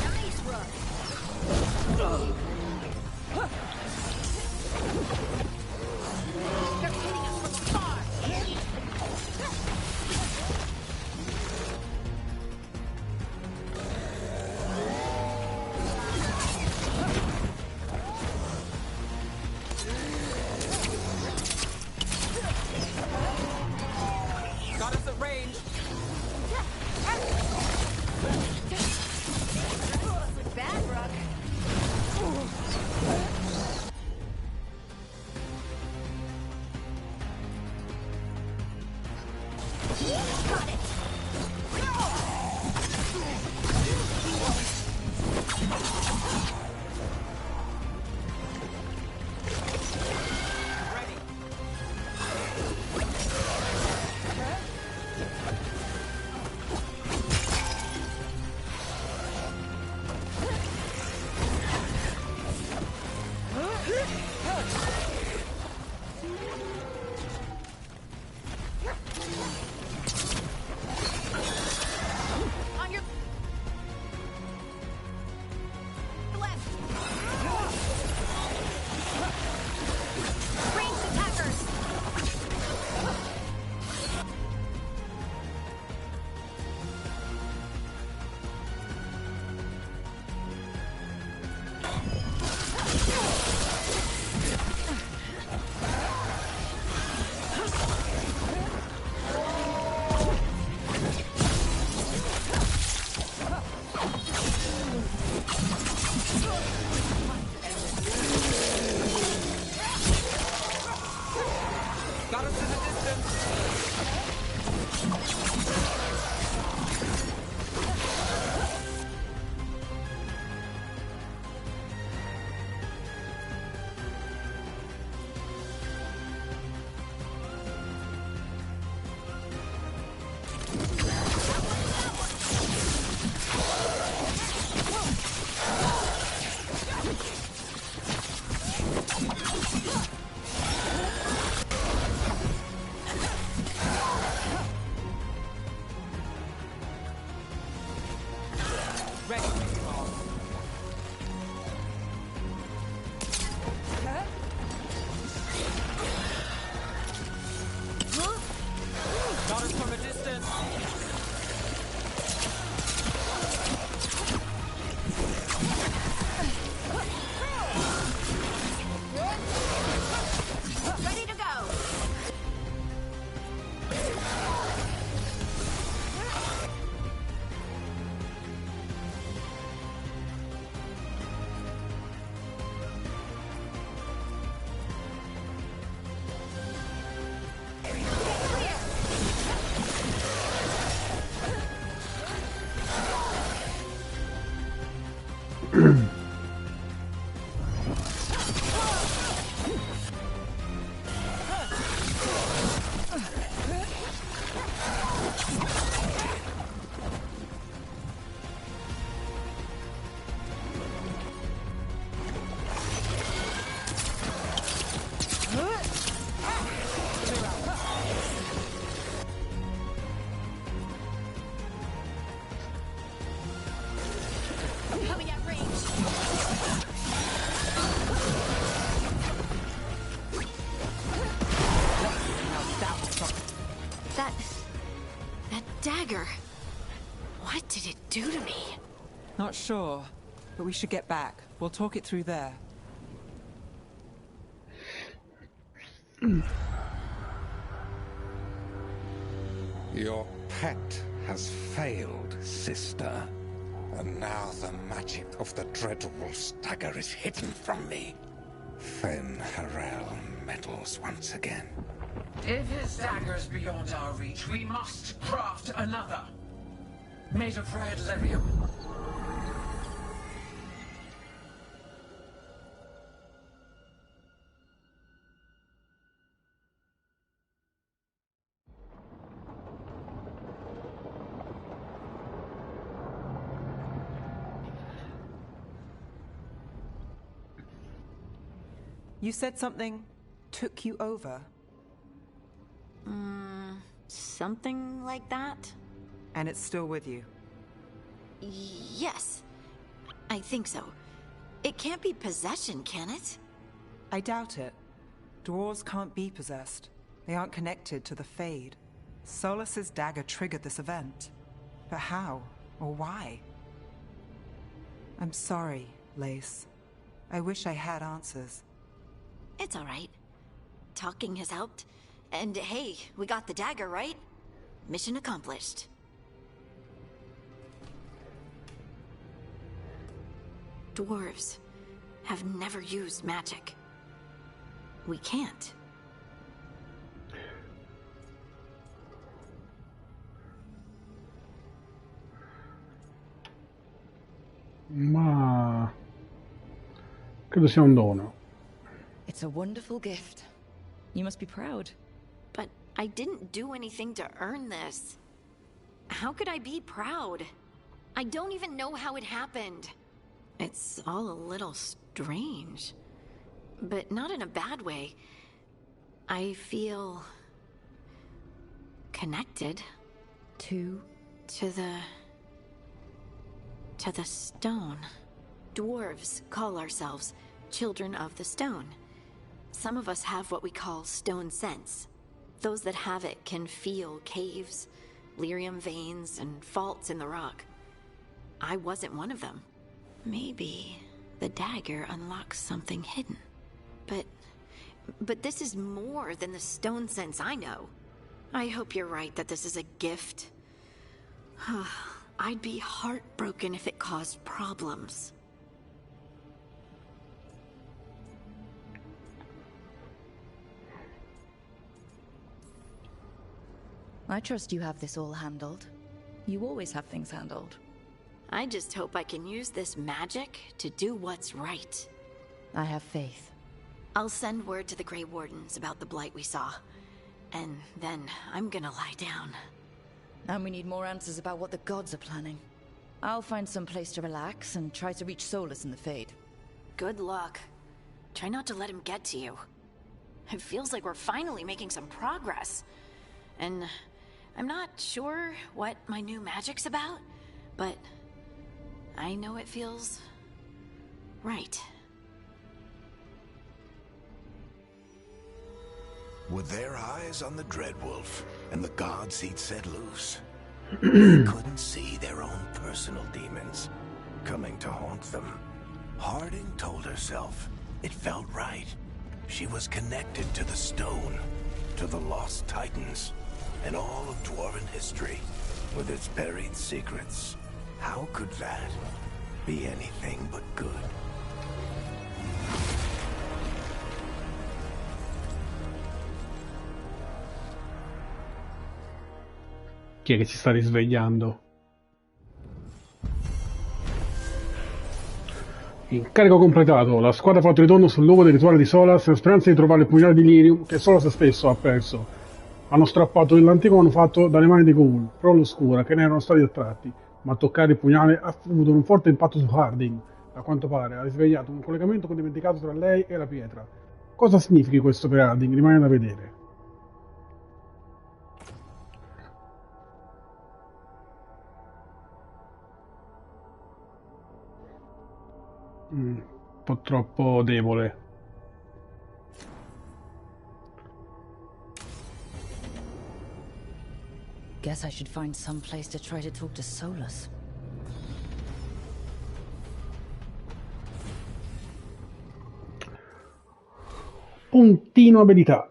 Nice run. They're hitting us from afar. Got us at range. Look bad, Rook. Got it. On your left. Ranged attackers. Got us in the distance. Ready. Got us from a distance. Ready to go. do to me? Not sure, but we should get back. We'll talk it through there. Your pet has failed, sister. And now the magic of the Dreadwolf's dagger is hidden from me. Fen Harel meddles once again. If his dagger is beyond our reach, we must craft another. Made of red lyrium. You said something took you over? Something like that? And it's still with you? Yes. I think so. It can't be possession, can it? I doubt it. Dwarves can't be possessed. They aren't connected to the Fade. Solus's dagger triggered this event. But how? Or why? I'm sorry, Lace. I wish I had answers. It's all right. Talking has helped. And hey, we got the dagger, right? Mission accomplished. Dwarves have never used magic. We can't. Ma credo sia un dono. It's a wonderful gift. You must be proud. But I didn't do anything to earn this. How could I be proud? I don't even know how it happened. It's all a little strange. But not in a bad way. I feel connected to the stone. Dwarves call ourselves children of the stone. Some of us have what we call stone sense. Those that have it can feel caves, lyrium veins, and faults in the rock. I wasn't one of them. Maybe the dagger unlocks something hidden. But this is more than the stone sense I know. I hope you're right that this is a gift. I'd be heartbroken if it caused problems. I trust you have this all handled. You always have things handled. I just hope I can use this magic to do what's right. I have faith. I'll send word to the Grey Wardens about the blight we saw. And then I'm gonna lie down. And we need more answers about what the gods are planning. I'll find some place to relax and try to reach Solus in the Fade. Good luck. Try not to let him get to you. It feels like we're finally making some progress. And I'm not sure what my new magic's about, but I know it feels right. With their eyes on the Dreadwolf and the gods he'd set loose, they couldn't see their own personal demons coming to haunt them. Harding told herself it felt right. She was connected to the stone, to the lost titans, and all of Dwarven history, with its buried secrets. How could that be anything but good? Chi è che si sta risvegliando? Incarico completato. La squadra ha fatto ritorno sul luogo del rituale di Solas in speranza di trovare il pugnale di Lyrium che Solas stesso ha perso. Hanno strappato l'antico manufatto dalle mani di Ghoul, pro all'oscura, che ne erano stati attratti, ma toccare il pugnale ha avuto un forte impatto su Harding. A quanto pare ha risvegliato un collegamento dimenticato tra lei e la pietra. Cosa significhi questo per Harding? Rimane da vedere. Un po' troppo debole. Guess I should find some place to try to talk to Solus. Puntino abilità.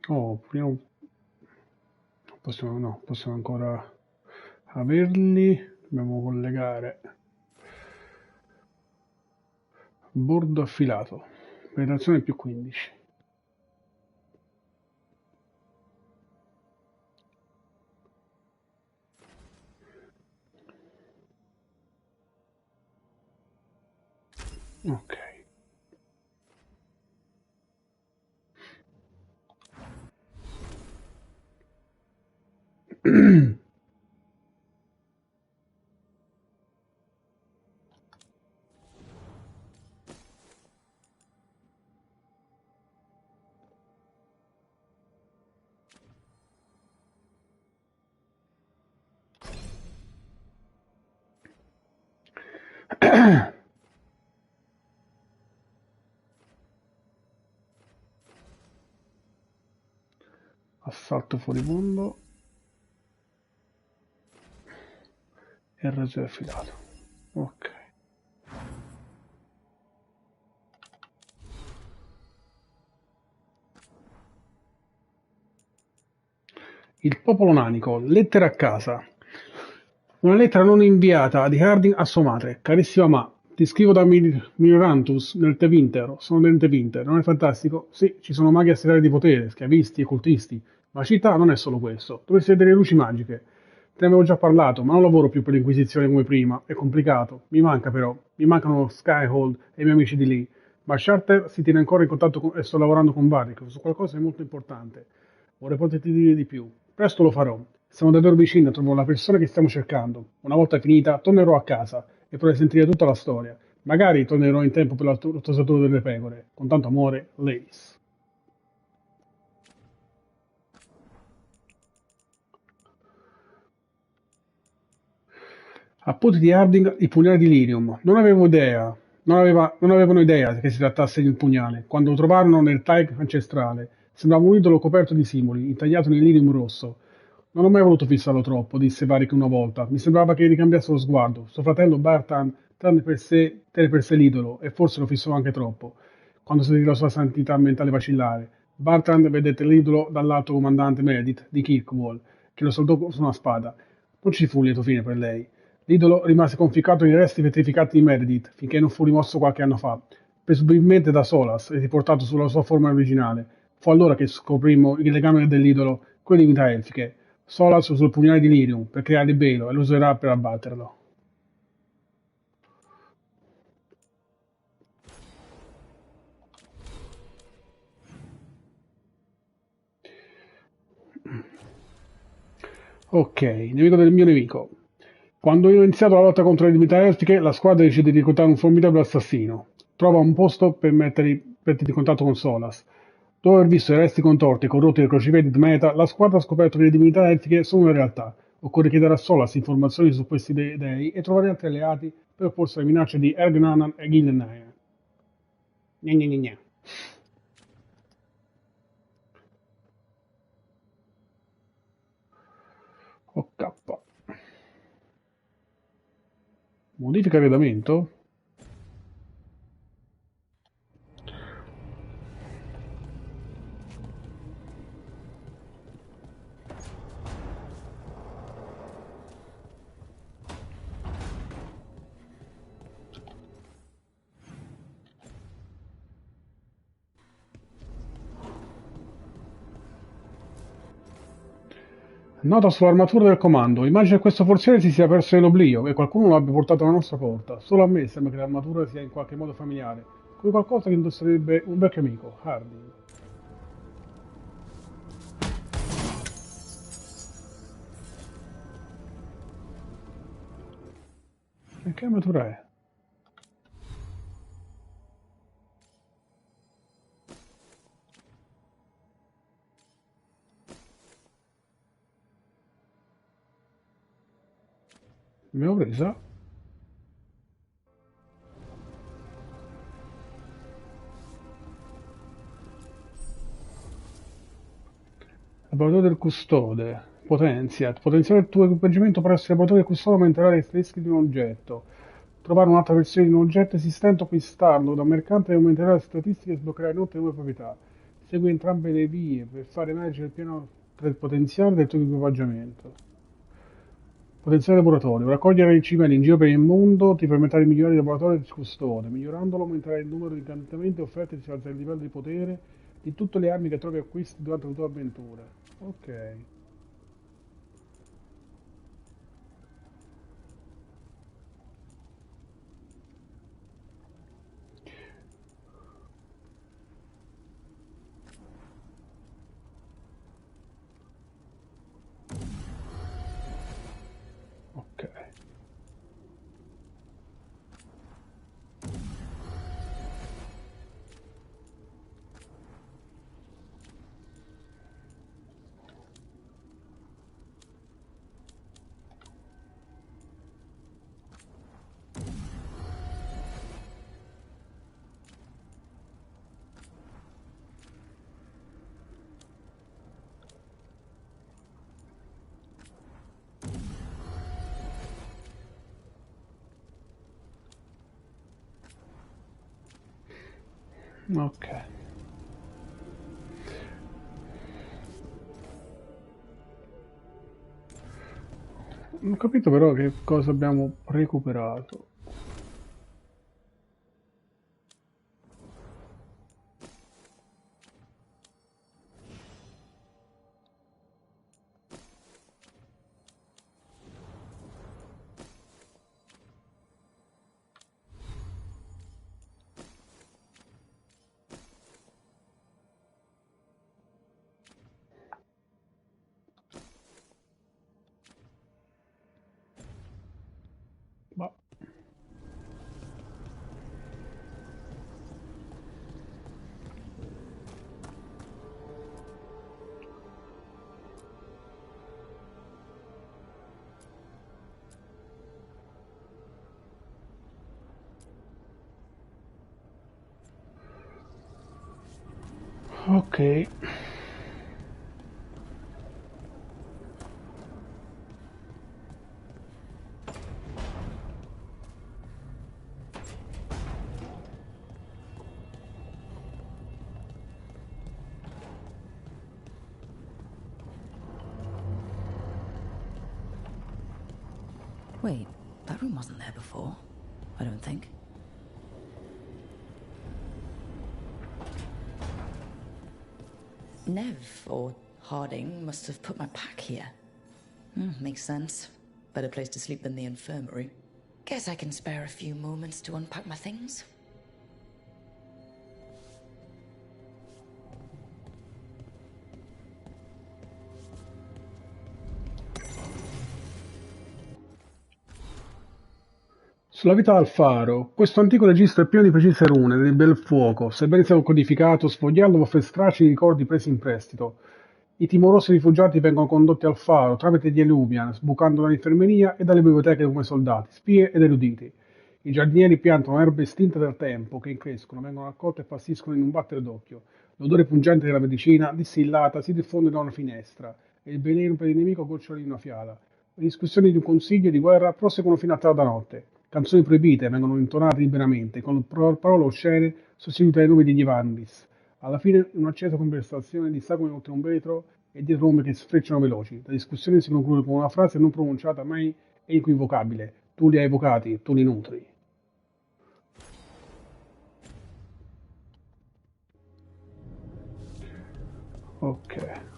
Oh, possiamo ancora averli. Dobbiamo collegare bordo affilato. Penetrazione più 15. Ok. Assalto furibondo e raggio affilato. Ok. Il popolo nanico, lettera a casa. Una lettera non inviata di Harding a sua madre. Carissima Ma, ti scrivo da Minorantus nel Tevinter. Sono nel Tevinter, non è fantastico? Sì, ci sono maghi a sedere di potere, schiavisti e cultisti. Ma la città non è solo questo. Dovresti vedere luci magiche. Te ne avevo già parlato, ma non lavoro più per l'Inquisizione come prima. È complicato. Mi manca però. Mi mancano Skyhold e i miei amici di lì. Ma Charter si tiene ancora in contatto e sto lavorando con Varric su qualcosa di molto importante. Vorrei poterti dire di più. Presto lo farò. Siamo davvero vicini a trovare la persona che stiamo cercando. Una volta finita, tornerò a casa e potrai sentire tutta la storia. Magari tornerò in tempo per la tosatura delle pecore. Con tanto amore, Lace. Appunti di Harding, il pugnale di Lirium. Non avevano idea che si trattasse di un pugnale. Quando lo trovarono nel Taig ancestrale, sembrava un idolo coperto di simboli, intagliato nel lirium rosso. Non ho mai voluto fissarlo troppo, disse Varric una volta. Mi sembrava che ricambiasse lo sguardo. Suo fratello Bartan tenne per sé l'idolo, e forse lo fissò anche troppo. Quando sentì la sua santità mentale vacillare, Bartrand vedette l'idolo dall'alto comandante Meredith di Kirkwall, che lo soldò su una spada. Non ci fu un lieto fine per lei. L'idolo rimase conficcato nei resti petrificati di Meredith finché non fu rimosso qualche anno fa, presumibilmente da Solas e riportato sulla sua forma originale. Fu allora che scoprimmo il legame dell'idolo con le divinità elfiche. Solas usò il pugnale di Lirium per creare il velo e lo userà per abbatterlo. Ok, nemico del mio nemico. Quando io ho iniziato la lotta contro le divinità elfiche, la squadra decide di reclutare un formidabile assassino. Trova un posto per metterti in contatto con Solas. Dopo aver visto i resti contorti e corrotti del crocevia di Meta, la squadra ha scoperto che le divinità elfiche sono una realtà. Occorre chiedere a Solas informazioni su questi dei e trovare altri alleati per opporsi alle minacce di Ergnanan e Gillenaya. Gna gna gna gna. Ok. Modifica arredamento? Nota sull'armatura del comando. Immagino che questo forziere si sia perso nell'oblio e qualcuno lo abbia portato alla nostra porta. Solo a me sembra che l'armatura sia in qualche modo familiare, come qualcosa che indosserebbe un vecchio amico, Harding. E che armatura è? L'abbiamo presa? Laboratorio del custode. Potenziat. Potenziare il tuo equipaggiamento per essere laboratorio del custode aumenterà le statistiche di un oggetto. Trovare un'altra versione di un oggetto esistente o acquistarlo da un mercante aumenterà le statistiche e sbloccherà inoltre nuove proprietà. Segui entrambe le vie per far emergere il pieno del potenziale del tuo equipaggiamento. Potenziale laboratorio. Raccogliere ricevimenti in giro per il mondo ti permetterà di migliorare il laboratorio del custode. Migliorandolo aumenterai il numero di incantamenti offerti e si alza il livello di potere di tutte le armi che trovi acquisti durante la tua avventura. Ok. Ok. Ok. Non ho capito però che cosa abbiamo recuperato. Ma... Ok. Wait, that room wasn't there before. I don't think. Nev, or Harding, must have put my pack here. Makes sense. Better place to sleep than the infirmary. Guess I can spare a few moments to unpack my things. Sulla vita al faro. Questo antico registro è pieno di precise rune, del bel fuoco. Sebbene sia codificato, sfogliarlo offre stracci di ricordi presi in prestito. I timorosi rifugiati vengono condotti al faro tramite gli Eluvian, sbucando dall'infermeria e dalle biblioteche come soldati, spie ed eruditi. I giardinieri piantano erbe estinte dal tempo, che crescono, vengono raccolte e passiscono in un battere d'occhio. L'odore pungente della medicina, distillata, si diffonde da una finestra, e il veleno per il nemico gocciola in una fiala. Le discussioni di un consiglio di guerra proseguono fino a tarda notte. Canzoni proibite vengono intonate liberamente, con parole oscene sostituite ai nomi degli Evanglis. Alla fine, un'accesa conversazione dissagono oltre un vetro e dietro ombre che sfrecciano veloci. La discussione si conclude con una frase non pronunciata mai e equivocabile. Tu li hai evocati, tu li nutri. Ok.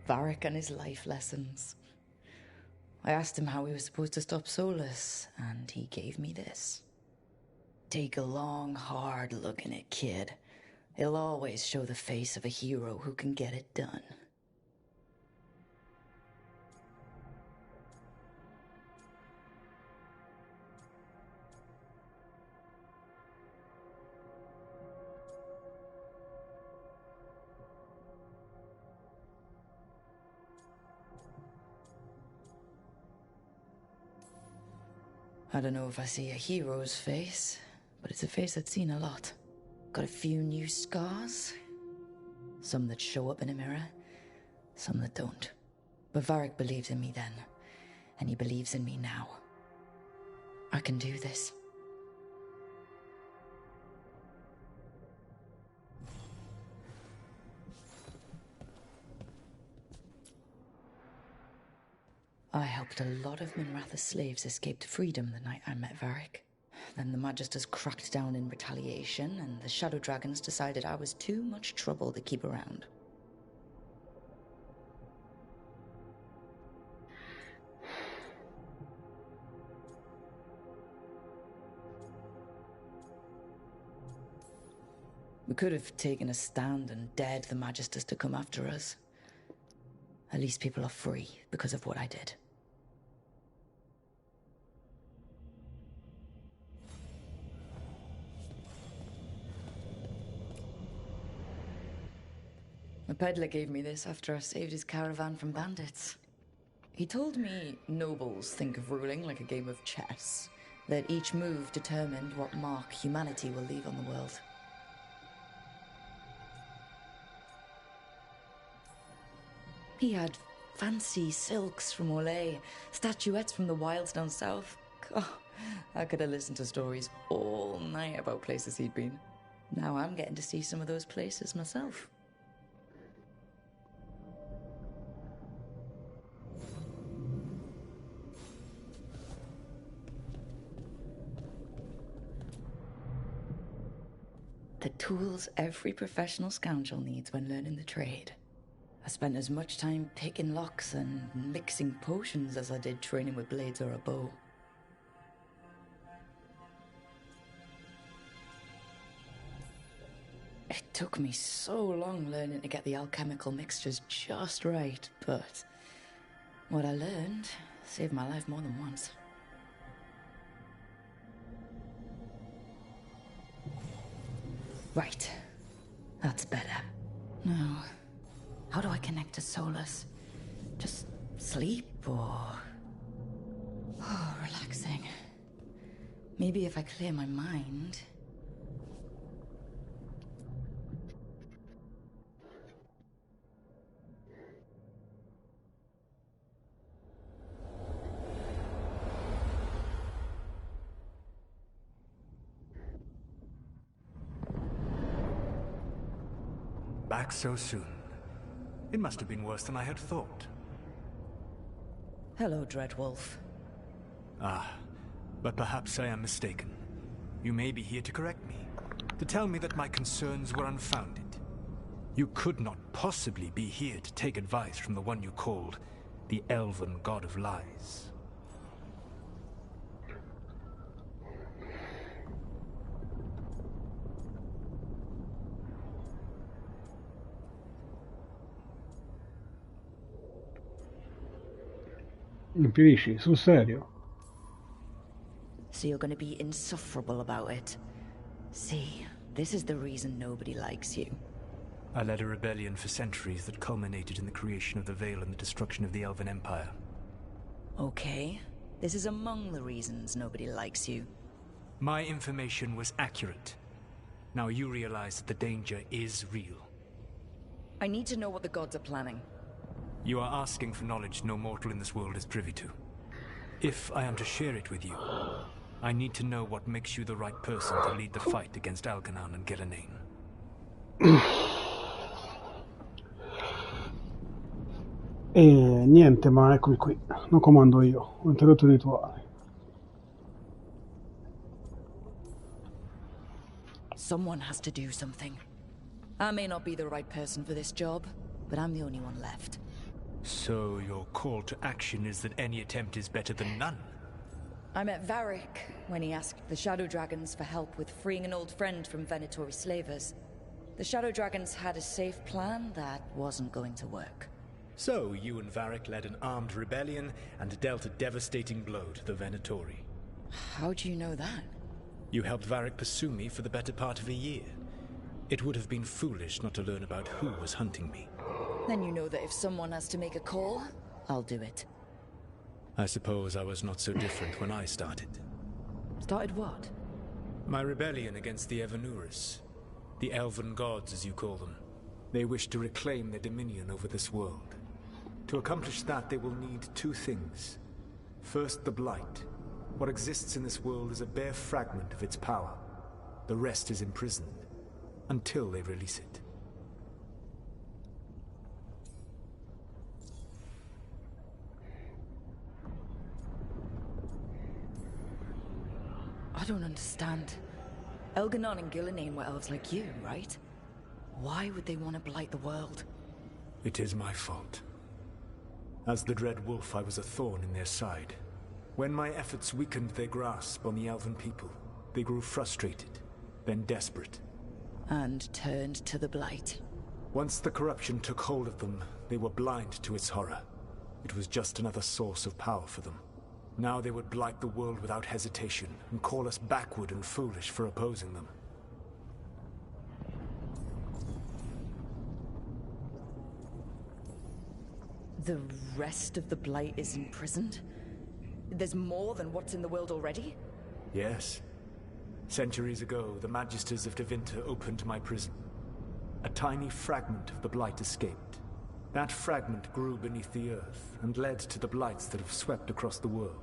Varric and his life lessons. I asked him how we were supposed to stop Solus, and he gave me this. Take a long, hard look in it, kid. It'll always show the face of a hero who can get it done. I don't know if I see a hero's face, but it's a face that's seen a lot. Got a few new scars. Some that show up in a mirror, some that don't. But Varric believed in me then, and he believes in me now. I can do this. I helped a lot of Minratha's slaves escape to freedom the night I met Varric. Then the Magisters cracked down in retaliation, and the Shadow Dragons decided I was too much trouble to keep around. We could have taken a stand and dared the Magisters to come after us. At least people are free because of what I did. The peddler gave me this after I saved his caravan from bandits. He told me nobles think of ruling like a game of chess, that each move determined what mark humanity will leave on the world. He had fancy silks from Olay, statuettes from the wilds down south. God, I could have listened to stories all night about places he'd been. Now I'm getting to see some of those places myself. The tools every professional scoundrel needs when learning the trade. I spent as much time picking locks and mixing potions as I did training with blades or a bow. It took me so long learning to get the alchemical mixtures just right, but what I learned saved my life more than once. Right. That's better. Now, how do I connect to Solus? Just sleep or... Oh, relaxing. Maybe if I clear my mind... Back so soon. It must have been worse than I had thought. Hello, Dreadwolf. Ah, but perhaps I am mistaken. You may be here to correct me, to tell me that my concerns were unfounded. You could not possibly be here to take advice from the one you called the Elven God of Lies. Impedisci, sul serio. So you're gonna be insufferable about it. See, this is the reason nobody likes you. I led a rebellion for centuries that culminated in the creation of the Veil and the destruction of the Elven Empire. Okay, this is among the reasons nobody likes you. My information was accurate. Now you realize that the danger is real. I need to know what the gods are planning. You are asking for knowledge no mortal in this world is privy to. If I am to share it with you, I need to know what makes you the right person to lead the fight against Algernon and Gillenane. E niente, ma eccomi qui. Non comando io, ho interrotto il rituale. Someone has to do something. I may not be the right person for this job, but I'm the only one left. So your call to action is that any attempt is better than none? I met Varric when he asked the Shadow Dragons for help with freeing an old friend from Venatori slavers. The Shadow Dragons had a safe plan that wasn't going to work. So you and Varric led an armed rebellion and dealt a devastating blow to the Venatori. How do you know that? You helped Varric pursue me for the better part of a year. It would have been foolish not to learn about who was hunting me. Then you know that if someone has to make a call, I'll do it. I suppose I was not so different when I started. Started what? My rebellion against the Evanuris, the elven gods as you call them. They wish to reclaim their dominion over this world. To accomplish that, they will need two things. First, the Blight. What exists in this world is a bare fragment of its power. The rest is imprisoned, until they release it. I don't understand. Elganon and Gillenane were elves like you, right? Why would they want to blight the world? It is my fault. As the Dread Wolf, I was a thorn in their side. When my efforts weakened their grasp on the elven people, they grew frustrated, then desperate. And turned to the Blight. Once the corruption took hold of them, they were blind to its horror. It was just another source of power for them. Now they would blight the world without hesitation, and call us backward and foolish for opposing them. The rest of the Blight is imprisoned? There's more than what's in the world already? Yes. Centuries ago, the Magisters of Tevinter opened my prison. A tiny fragment of the Blight escaped. That fragment grew beneath the earth, and led to the Blights that have swept across the world.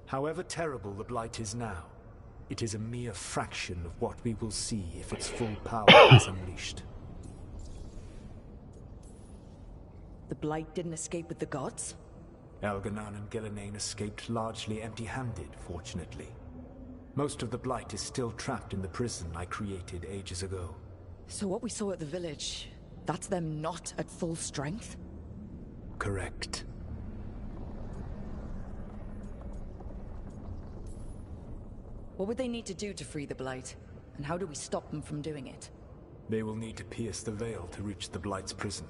However terrible the Blight is now, it is a mere fraction of what we will see if its full power is unleashed. The Blight didn't escape with the gods? Elganon and Gillenane escaped largely empty-handed, fortunately. Most of the Blight is still trapped in the prison I created ages ago. So what we saw at the village, that's them not at full strength? Correct. What would they need to do to free the Blight? And how do we stop them from doing it? They will need to pierce the veil to reach the Blight's prison.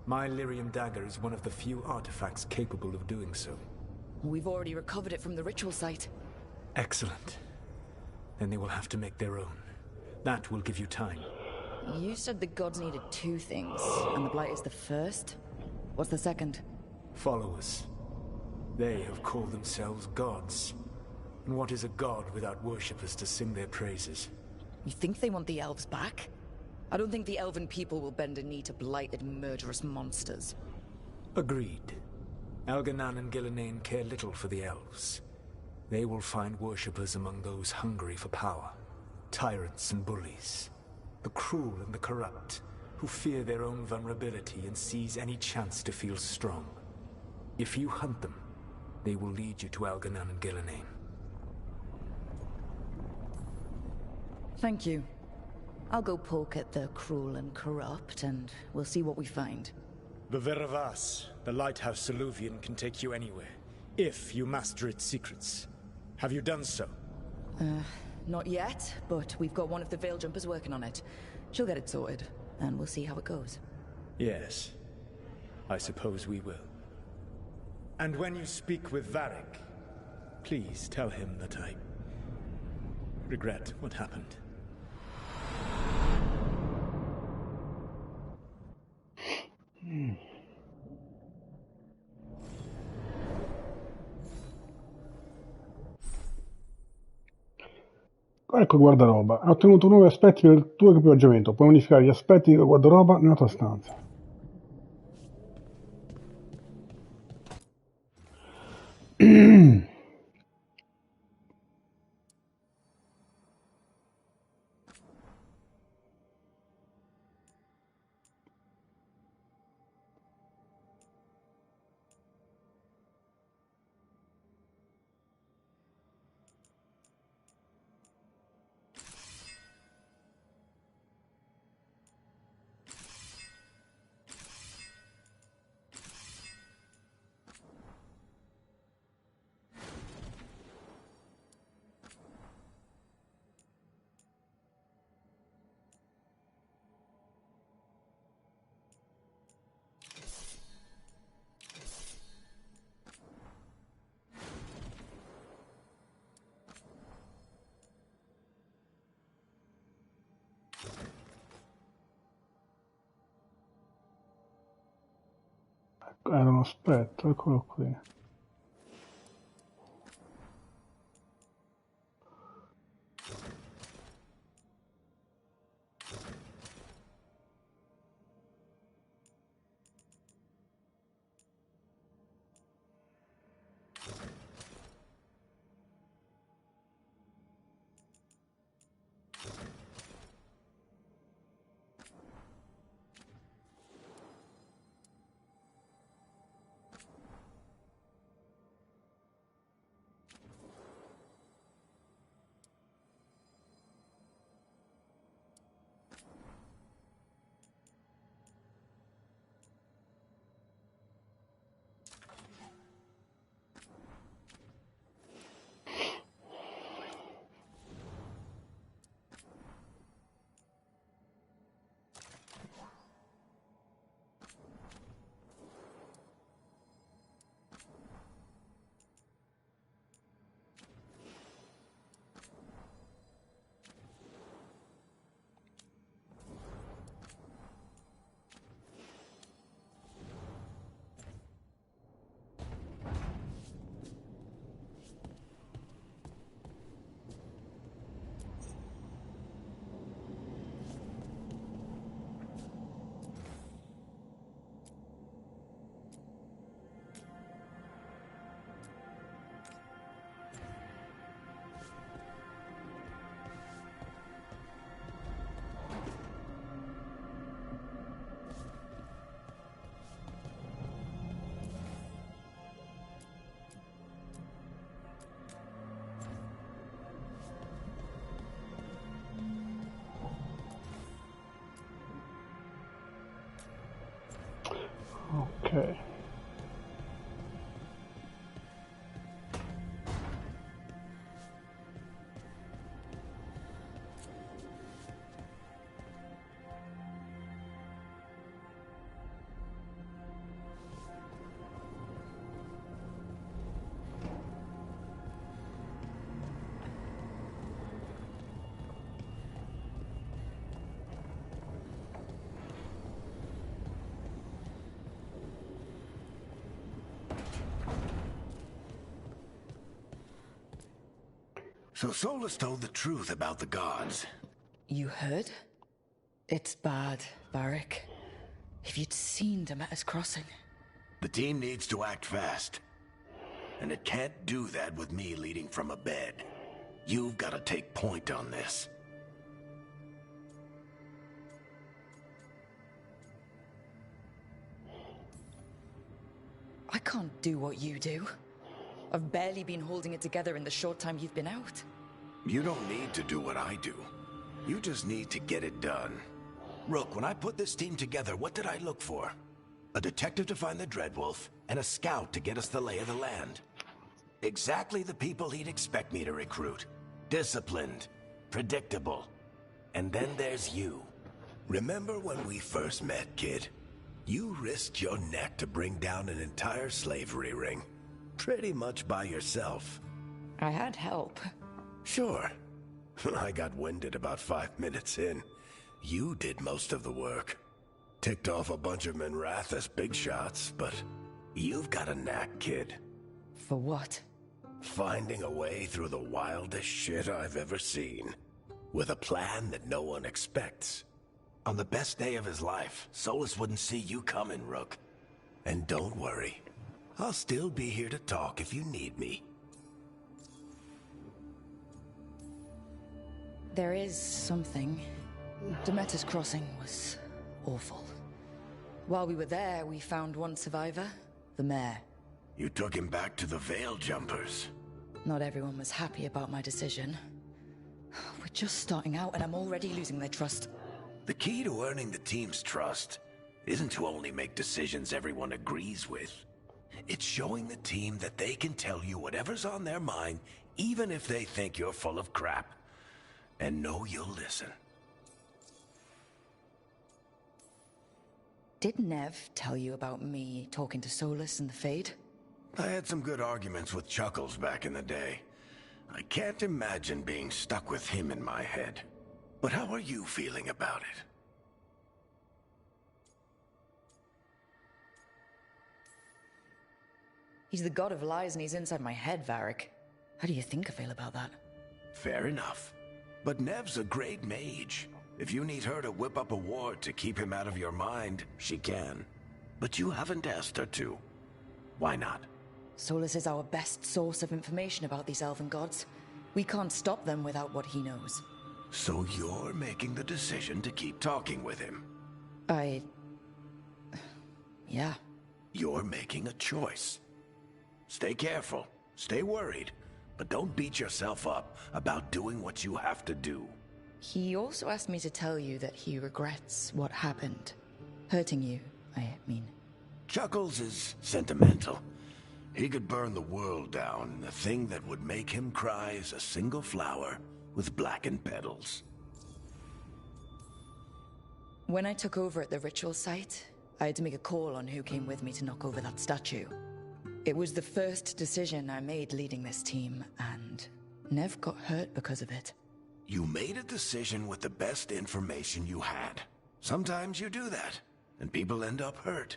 My Lyrium dagger is one of the few artifacts capable of doing so. We've already recovered it from the ritual site. Excellent. Then they will have to make their own. That will give you time. You said the gods needed two things, and the Blight is the first? What's the second? Followers. They have called themselves gods. And what is a god without worshippers to sing their praises? You think they want the elves back? I don't think the elven people will bend a knee to blighted, murderous monsters. Agreed. Elganon and Gillenane care little for the elves. They will find worshippers among those hungry for power. Tyrants and bullies. The cruel and the corrupt, who fear their own vulnerability and seize any chance to feel strong. If you hunt them, they will lead you to Elganon and Gillenane. Thank you. I'll go poke at the cruel and corrupt, and we'll see what we find. The Veravas, the lighthouse Soluvian, can take you anywhere, if you master its secrets. Have you done so? Not yet, but we've got one of the Veil Jumpers working on it. She'll get it sorted, and we'll see how it goes. Yes. I suppose we will. And when you speak with Varric, please tell him that I regret what happened. Ecco il guardaroba. Ha ottenuto nuovi aspetti per il tuo equipaggiamento. Puoi modificare gli aspetti del guardaroba nella tua stanza. Era uno aspetto, eccolo qui. Ok. So Solus told the truth about the gods. You heard? It's bad, Varric. If you'd seen Demeter's crossing. The team needs to act fast. And it can't do that with me leading from a bed. You've got to take point on this. I can't do what you do. I've barely been holding it together in the short time you've been out. You don't need to do what I do. You just need to get it done. Rook, when I put this team together, what did I look for? A detective to find the Dreadwolf, and a scout to get us the lay of the land. Exactly the people he'd expect me to recruit. Disciplined, predictable. And then there's you. Remember when we first met, kid? You risked your neck to bring down an entire slavery ring. Pretty much by yourself. I had help. Sure. I got winded about 5 minutes in. You did most of the work. Ticked off a bunch of Minrathous big shots, but you've got a knack, kid. For what? Finding a way through the wildest shit I've ever seen. With a plan that no one expects. On the best day of his life, Solus wouldn't see you coming, Rook. And don't worry. I'll still be here to talk if you need me. There is something. Demeter's crossing was awful. While we were there, we found one survivor, the mayor. You took him back to the Veil Jumpers. Not everyone was happy about my decision. We're just starting out and I'm already losing their trust. The key to earning the team's trust isn't to only make decisions everyone agrees with. It's showing the team that they can tell you whatever's on their mind, even if they think you're full of crap. And know you'll listen. Did Nev tell you about me talking to Solus and the Fade? I had some good arguments with Chuckles back in the day. I can't imagine being stuck with him in my head. But how are you feeling about it? He's the god of lies and he's inside my head, Varric. How do you think I feel about that? Fair enough. But Nev's a great mage. If you need her to whip up a ward to keep him out of your mind, she can. But you haven't asked her to. Why not? Solus is our best source of information about these elven gods. We can't stop them without what he knows. So you're making the decision to keep talking with him? Yeah. You're making a choice. Stay careful, stay worried, but don't beat yourself up about doing what you have to do. He also asked me to tell you that he regrets what happened. Hurting you, I mean. Chuckles is sentimental. He could burn the world down, and the thing that would make him cry is a single flower with blackened petals. When I took over at the ritual site, I had to make a call on who came with me to knock over that statue. It was the first decision I made leading this team, and Nev got hurt because of it. You made a decision with the best information you had. Sometimes you do that, and people end up hurt.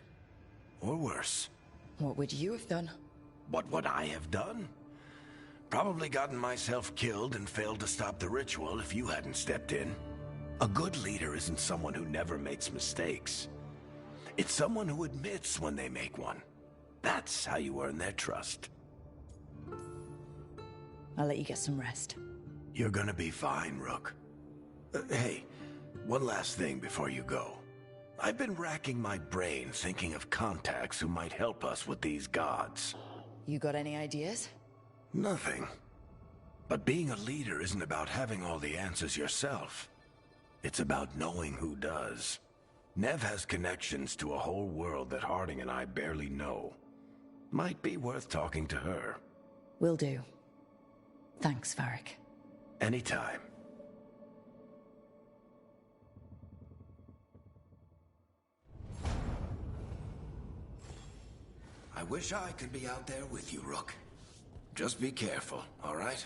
Or worse. What would you have done? What would I have done? Probably gotten myself killed and failed to stop the ritual if you hadn't stepped in. A good leader isn't someone who never makes mistakes. It's someone who admits when they make one. That's how you earn their trust. I'll let you get some rest. You're gonna be fine, Rook. Hey, one last thing before you go. I've been racking my brain thinking of contacts who might help us with these gods. You got any ideas? Nothing. But being a leader isn't about having all the answers yourself. It's about knowing who does. Nev has connections to a whole world that Harding and I barely know. Might be worth talking to her. Will do. Thanks, Varric. Anytime. I wish I could be out there with you, Rook. Just be careful, all right?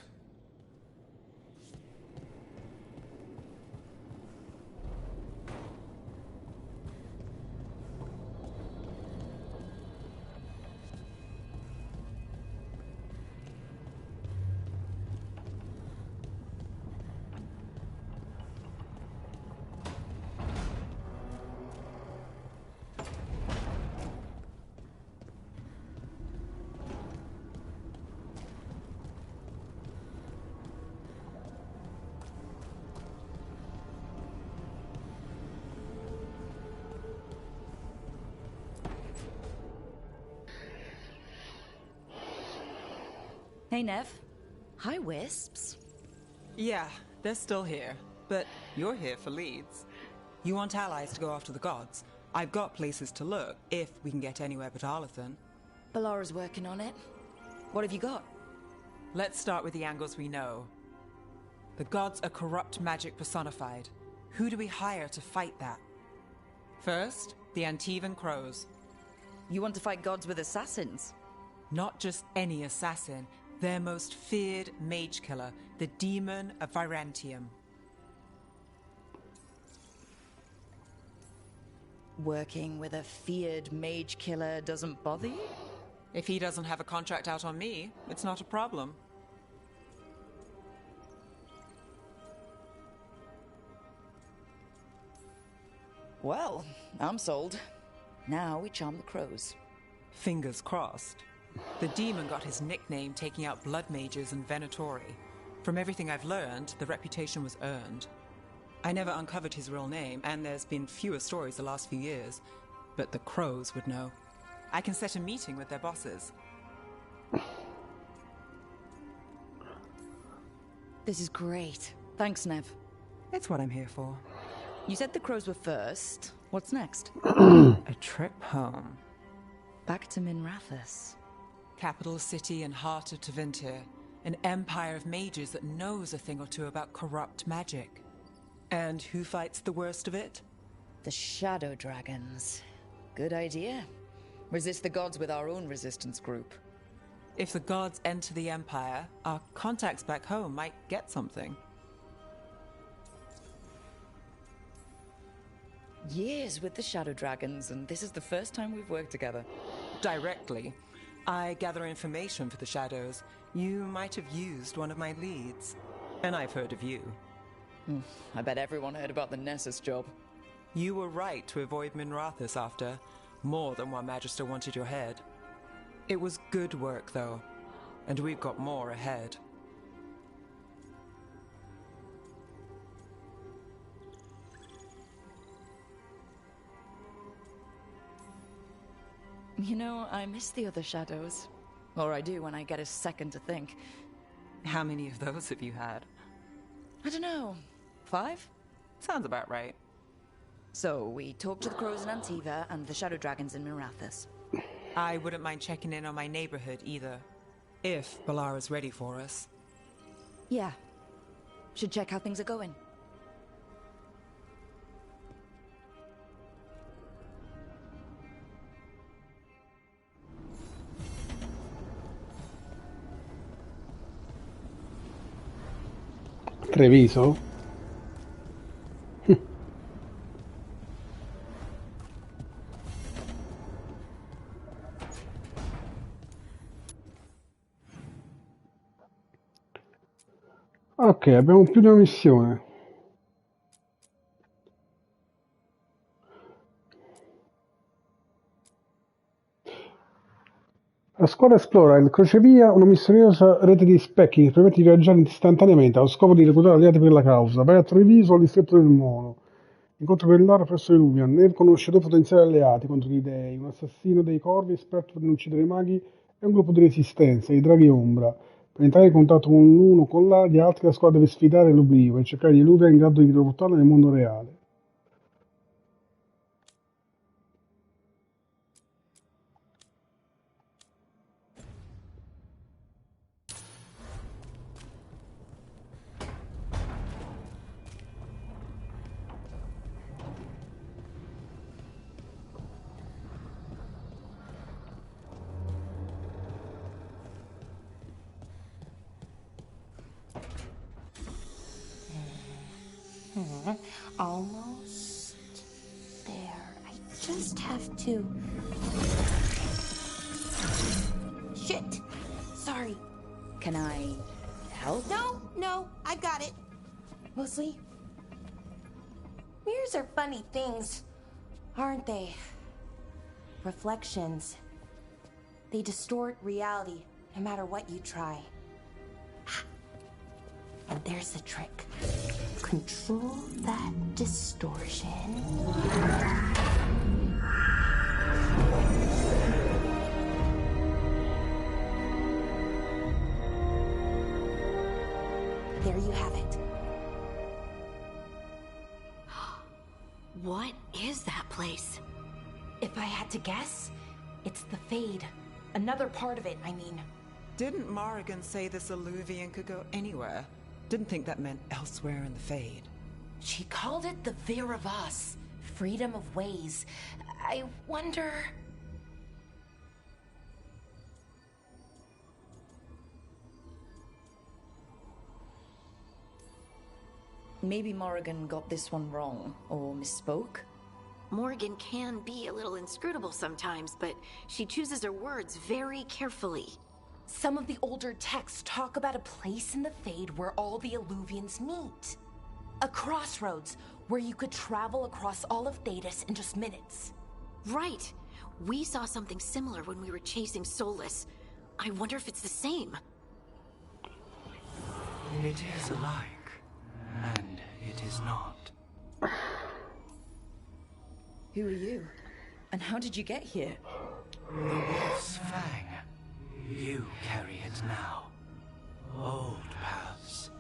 Hey, Nev. Hi, Wisps. Yeah, they're still here. But you're here for leads. You want allies to go after the gods? I've got places to look, if we can get anywhere but Arlathan. Balara's working on it. What have you got? Let's start with the angles we know. The gods are corrupt magic personified. Who do we hire to fight that? First, the Antivan Crows. You want to fight gods with assassins? Not just any assassin. Their most feared mage killer, the Demon of Virantium. Working with a feared mage killer doesn't bother you? If he doesn't have a contract out on me, it's not a problem. Well, I'm sold. Now we charm the crows. Fingers crossed. The demon got his nickname taking out blood mages and Venatori. From everything I've learned, the reputation was earned. I never uncovered his real name, and there's been fewer stories the last few years. But the crows would know. I can set a meeting with their bosses. This is great. Thanks, Nev. It's what I'm here for. You said the crows were first. What's next? A trip home. Back to Minrathous. Capital city and heart of Tevinter. An empire of mages that knows a thing or two about corrupt magic. And who fights the worst of it? The Shadow Dragons. Good idea. Resist the gods with our own resistance group. If the gods enter the empire, our contacts back home might get something. Years with the Shadow Dragons, and this is the first time we've worked together. Directly. I gather information for the Shadows. You might have used one of my leads. And I've heard of you. I bet everyone heard about the Nessus job. You were right to avoid Minrathous after. More than one Magister wanted your head. It was good work, though. And we've got more ahead. You know, I miss the other Shadows. Or I do when I get a second to think. How many of those have you had? I don't know. 5? Sounds about right. So, we talked to the crows in Antiva and the Shadow Dragons in Minrathous. I wouldn't mind checking in on my neighborhood either. If Balara's ready for us. Yeah. Should check how things are going. Treviso? Ok, abbiamo più di una missione. La squadra esplora il crocevia, una misteriosa rete di specchi che permette di viaggiare istantaneamente allo scopo di reclutare alleati per la causa. Vai a Treviso, al distretto del Mono. Incontro per Lara presso le Luvian. Nev conosce due potenziali alleati contro gli dei, un assassino dei corvi esperto per uccidere i maghi e un gruppo di resistenza, i draghi ombra. Per entrare in contatto con l'uno o con gli altri, la squadra deve sfidare l'oblio e cercare gli Luvian in grado di riportarla nel mondo reale. Almost there. I just have to... Shit! Sorry. Can I help? No, I've got it. Mostly, mirrors are funny things, aren't they? Reflections. They distort reality, no matter what you try. And there's the trick. Control that distortion. There you have it. What is that place? If I had to guess, it's the Fade. Another part of it, I mean. Didn't Morrigan say this Illuvian could go anywhere? Didn't think that meant elsewhere in the Fade. She called it the Vir of Us. Freedom of ways. I wonder... Maybe Morrigan got this one wrong, or misspoke? Morrigan can be a little inscrutable sometimes, but she chooses her words very carefully. Some of the older texts talk about a place in the Fade where all the Illuvians meet. A crossroads where you could travel across all of Thedas in just minutes. Right. We saw something similar when we were chasing Solus. I wonder if it's the same. It is alike, and it is not. Who are you? And how did you get here? The Wolf's Fang. You carry it now. Old paths.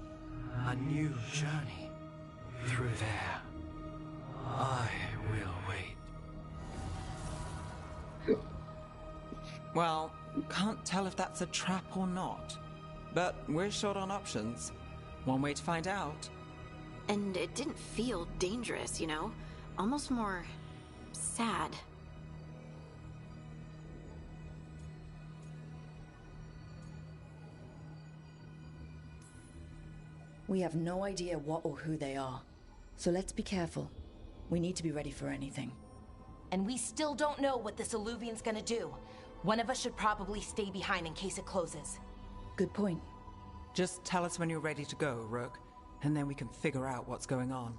A new journey. Through there. I will wait. Well, can't tell if that's a trap or not. But we're short on options. One way to find out. And it didn't feel dangerous, you know? Almost more... sad. We have no idea what or who they are. So let's be careful. We need to be ready for anything. And we still don't know what this Illuvian's gonna do. One of us should probably stay behind in case it closes. Good point. Just tell us when you're ready to go, Rook, and then we can figure out what's going on.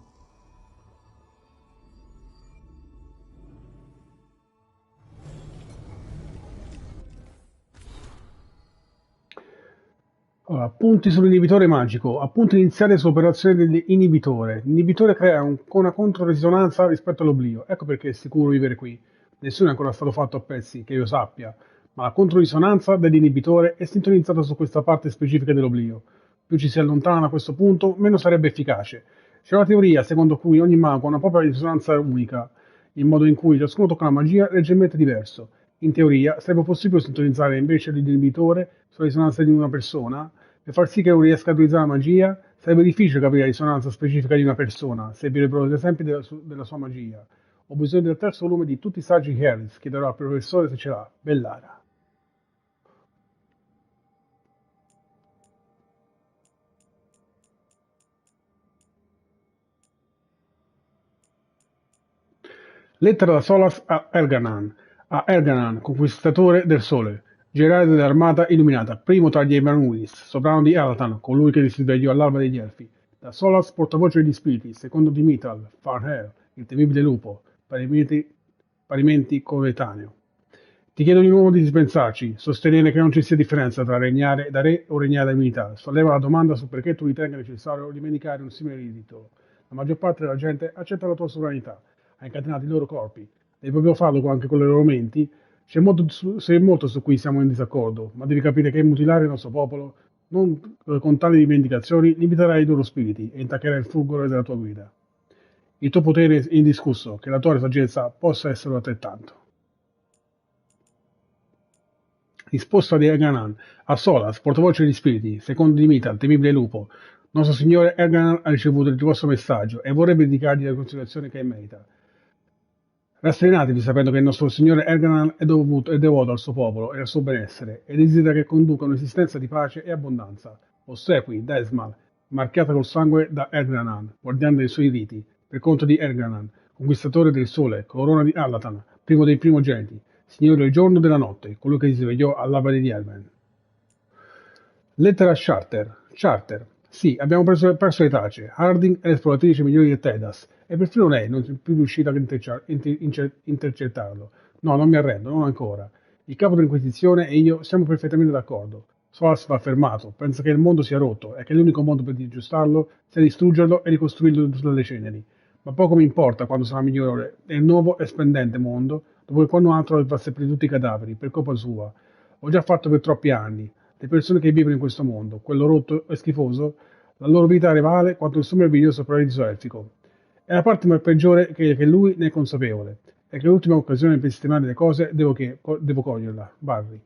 Allora, appunti sull'inibitore magico. Appunto iniziale sull'operazione dell'inibitore. L'inibitore crea una controrisonanza rispetto all'oblio. Ecco perché è sicuro vivere qui. Nessuno è ancora stato fatto a pezzi, che io sappia. Ma la controrisonanza dell'inibitore è sintonizzata su questa parte specifica dell'oblio. Più ci si allontana da questo punto, meno sarebbe efficace. C'è una teoria secondo cui ogni mago ha una propria risonanza unica. Il modo in cui ciascuno tocca la magia è leggermente diverso. In teoria, sarebbe possibile sintonizzare invece l'inibitore sulla risonanza di una persona. Per far sì che non riesca a utilizzare la magia, sarebbe difficile capire la risonanza specifica di una persona, se vi proprio esempi della sua magia. Ho bisogno del terzo volume di tutti i saggi Harris, chiederò al professore se ce l'ha. Bellara. Lettera da Solas a Elganan, conquistatore del sole, generale dell'armata illuminata, primo tra gli Ebernuis, sovrano di Alatan, colui che si svegliò all'alba degli Elfi. Da Solas, portavoce degli spiriti, secondo di Mithral, Farhel, il temibile lupo, parimenti coetaneo. Ti chiedo di nuovo di dispensarci, sostenere che non ci sia differenza tra regnare da re o regnare da divinità. Solleva la domanda su perché tu ritenga necessario rivendicare un simile titolo. La maggior parte della gente accetta la tua sovranità. Ha incatenato i loro corpi. Devi proprio farlo anche con le loro menti? C'è molto su cui siamo in disaccordo, ma devi capire che mutilare il nostro popolo, non con tali rivendicazioni, limiterai i loro spiriti e intaccherai il fulgore della tua guida. Il tuo potere è indiscusso, che la tua saggezza possa essere altrettanto. Risposta di Elganan a Solas, portavoce degli spiriti, secondo Dimitra, il temibile lupo. Nostro signore Elganan ha ricevuto il vostro messaggio e vorrebbe dedicargli la considerazione che merita. Rasserenatevi sapendo che il nostro signore Elganan è devoto al suo popolo e al suo benessere e desidera che conduca un'esistenza di pace e abbondanza. Ossequi, Desmal, marchiata col sangue da Ergranan, guardiano dei suoi riti, per conto di Ergranan, conquistatore del sole, corona di Allatan, primo dei primogeniti, signore del giorno e della notte, colui che si svegliò all'alba di Elven. Lettera a Charter. Charter. Sì, abbiamo perso le tracce. Harding è l'esploratrice migliore di Tedas, e perfino lei non è più riuscita a intercettarlo. No, non mi arrendo, non ancora. Il capo dell'Inquisizione e io siamo perfettamente d'accordo. Solas va fermato, pensa che il mondo sia rotto e che l'unico modo per aggiustarlo sia distruggerlo e ricostruirlo dalle ceneri. Ma poco mi importa quando sarà migliore nel nuovo e splendente mondo, dopo che qualcun altro va a seppellire tutti i cadaveri, per colpa sua. Ho già fatto per troppi anni. Le persone che vivono in questo mondo, quello rotto e schifoso, la loro vita rivale quanto il suo meraviglioso paradiso elfico. È la parte peggiore che lui ne è consapevole, e che l'ultima occasione per sistemare le cose devo coglierla. Barry.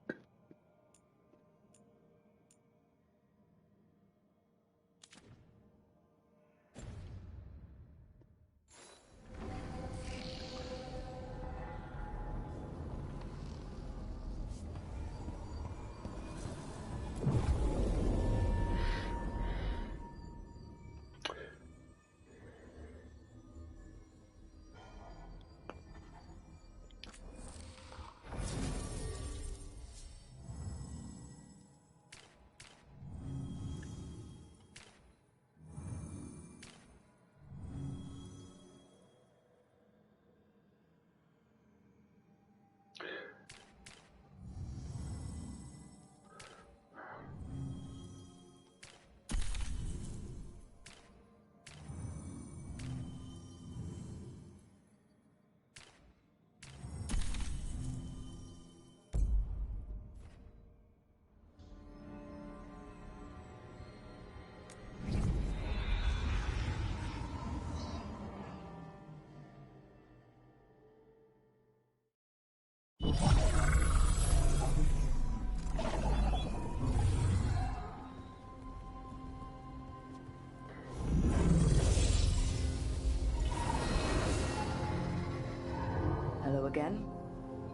Hello again.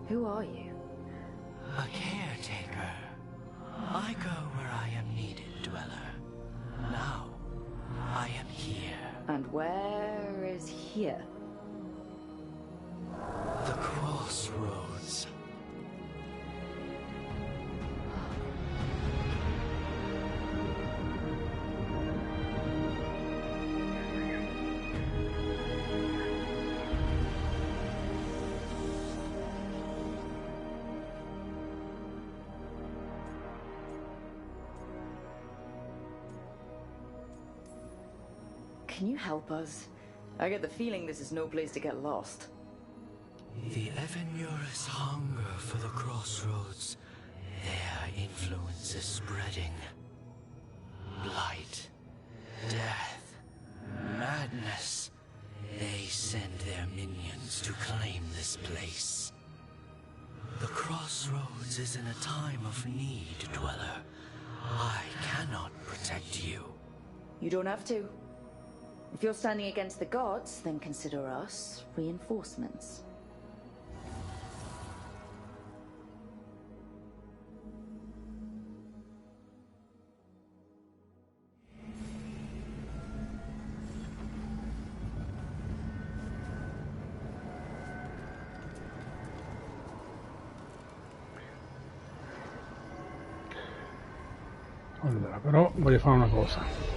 Who are you? A caretaker. I go where I am needed, dweller. Now, I am here. And where is here? The crossroads. Can you help us? I get the feeling this is no place to get lost. The Evenurus hunger for the crossroads. Their influence is spreading. Blight, death, madness. They send their minions to claim this place. The crossroads is in a time of need, dweller. I cannot protect you. You don't have to. If you're standing against the gods, then consider us reinforcements. Allora, però voglio fare una cosa.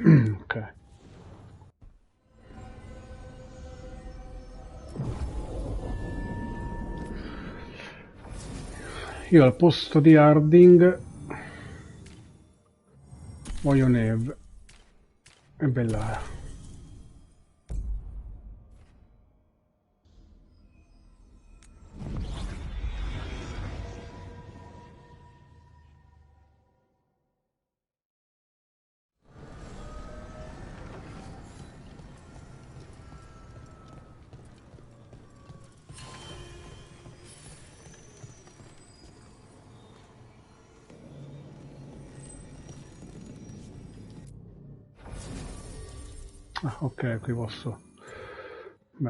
Ok. Io al posto di Harding voglio Neve e Bellara. Ah, ok, qui posso. Beh.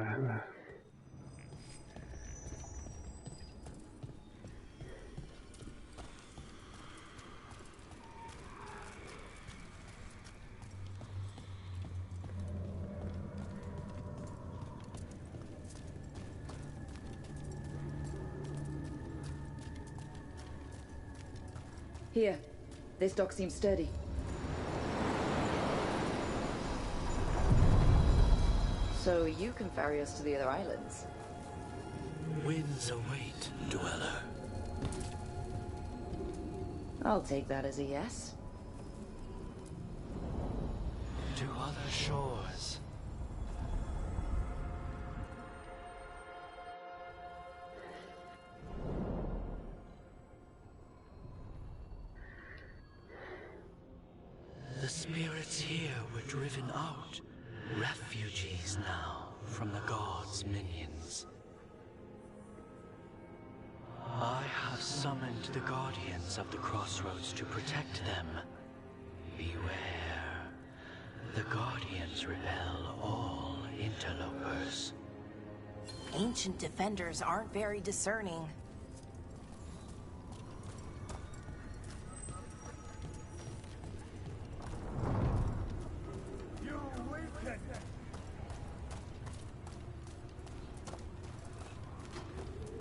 Here. This dock seems sturdy. So you can ferry us to the other islands? Winds await, dweller. I'll take that as a yes. To other shores. The spirits here were driven out, refugees now from the gods' minions. I have summoned the guardians of the crossroads to protect them. Beware. The guardians repel all interlopers. Ancient defenders aren't very discerning.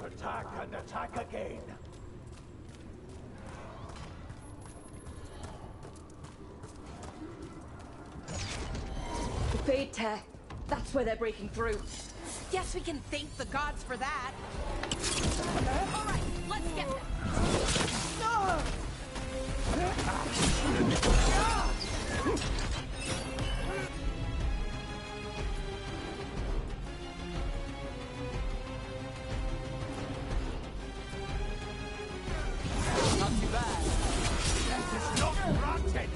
Attack and attack again. The Fade Tear. That's where they're breaking through. Guess we can thank the gods for that. All right, let's get them. Not too bad. That is not granted.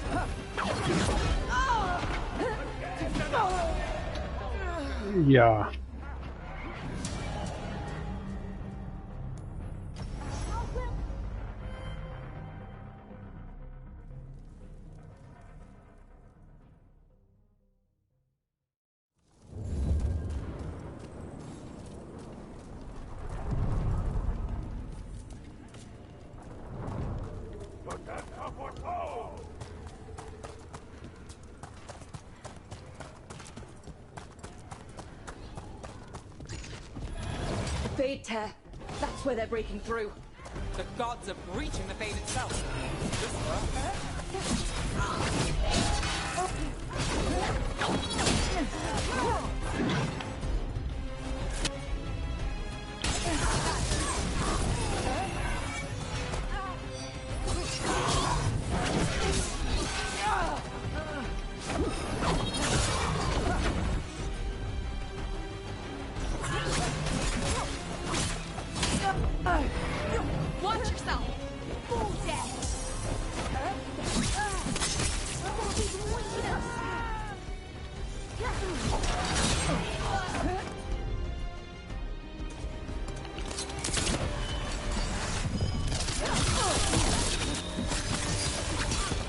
Yeah. But that's not what all. The Fade Tear. That's where they're breaking through. The gods are breaching the fate itself. This Watch yourself. Full death.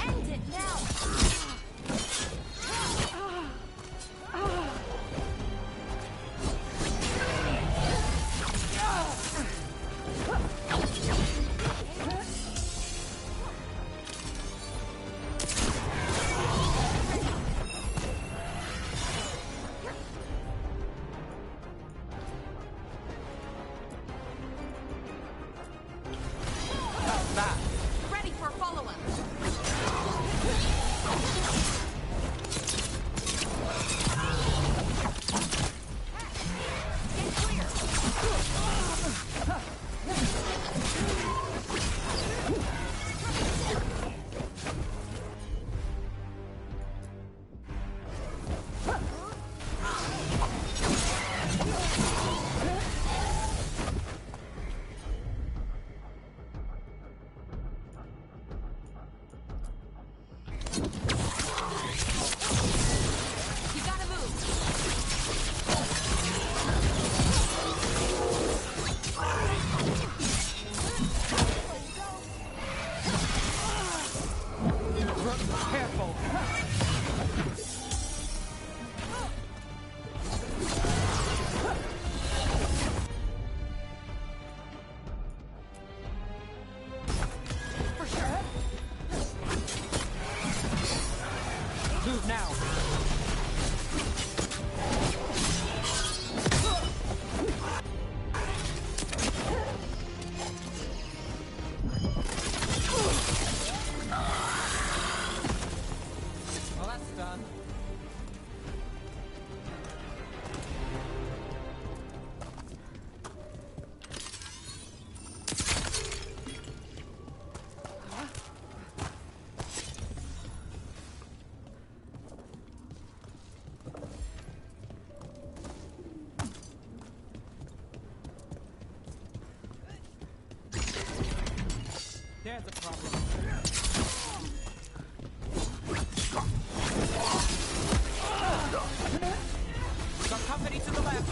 End it now. There's a problem. Got company to the left.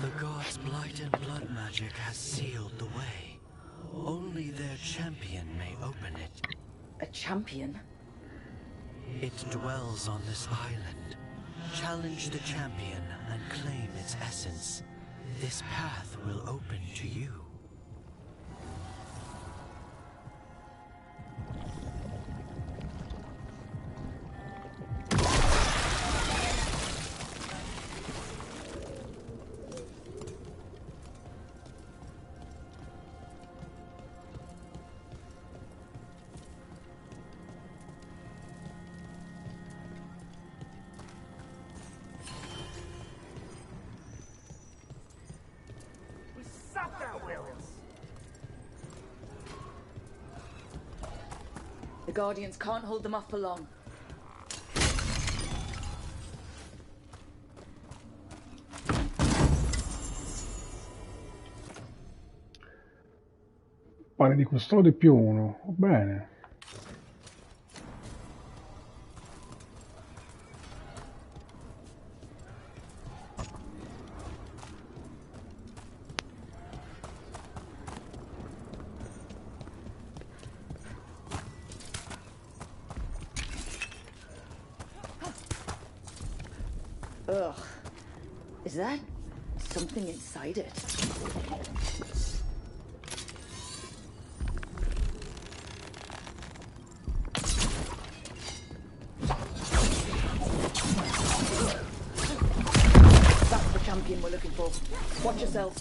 The gods' blight and blood magic has sealed the way. Only their champion may open it. A champion? It dwells on this island. Challenge the champion and claim its essence. This path will open to you. The Guardians can't hold them off for long. Pane di custode più uno. Bene. Ugh. Is that something inside it? That's the champion we're looking for. Watch yourself.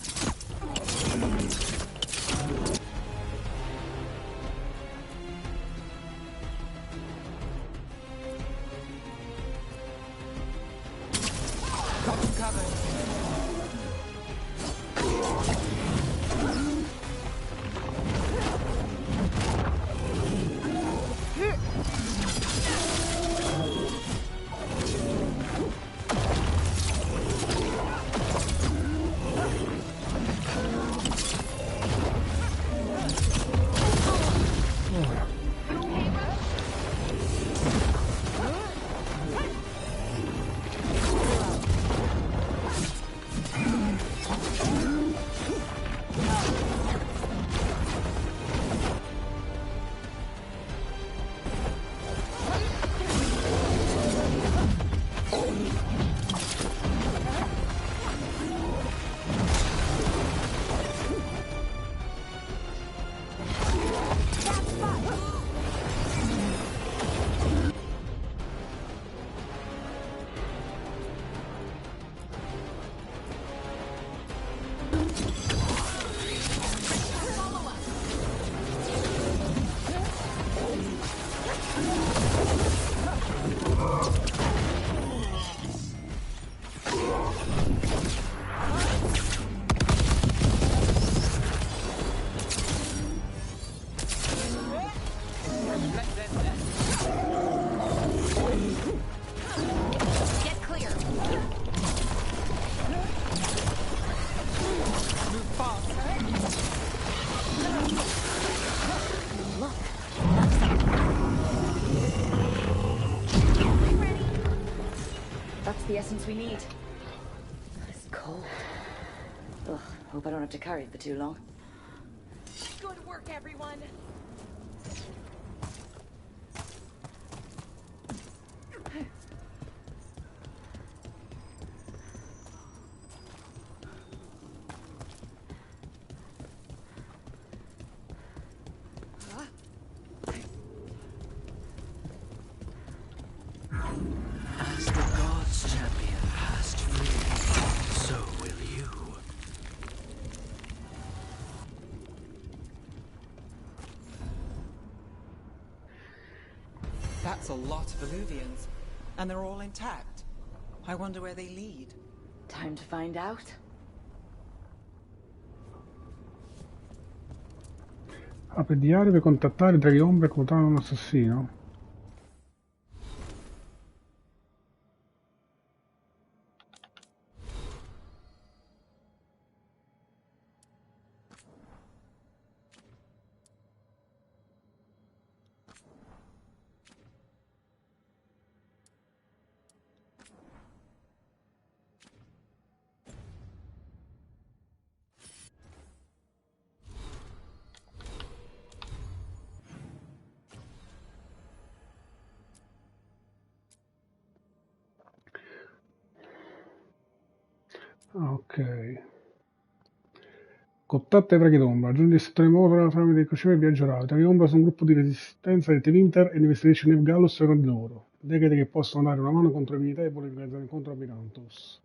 Get clear. Move fast. Look. That's the essence we need. It's cold. Ugh, hope I don't have to carry it for too long. Good work, everyone. As the God's champion passed free, so will you. That's a lot of Illuvians, and they're all intact. I wonder where they lead. Time to find out. Apri diario per contattare draghi ombre e controllare un assassino. Ok. Contatta i draghi d'ombra, raggiunge il settore moto tramite il crociere e viaggio rapido. I draghi d'ombra sono un gruppo di resistenza del Winter e investigazione Neve Gallus secondo di loro. Legate che possono dare una mano contro abilità e vuole organizzare incontro a Bicantus.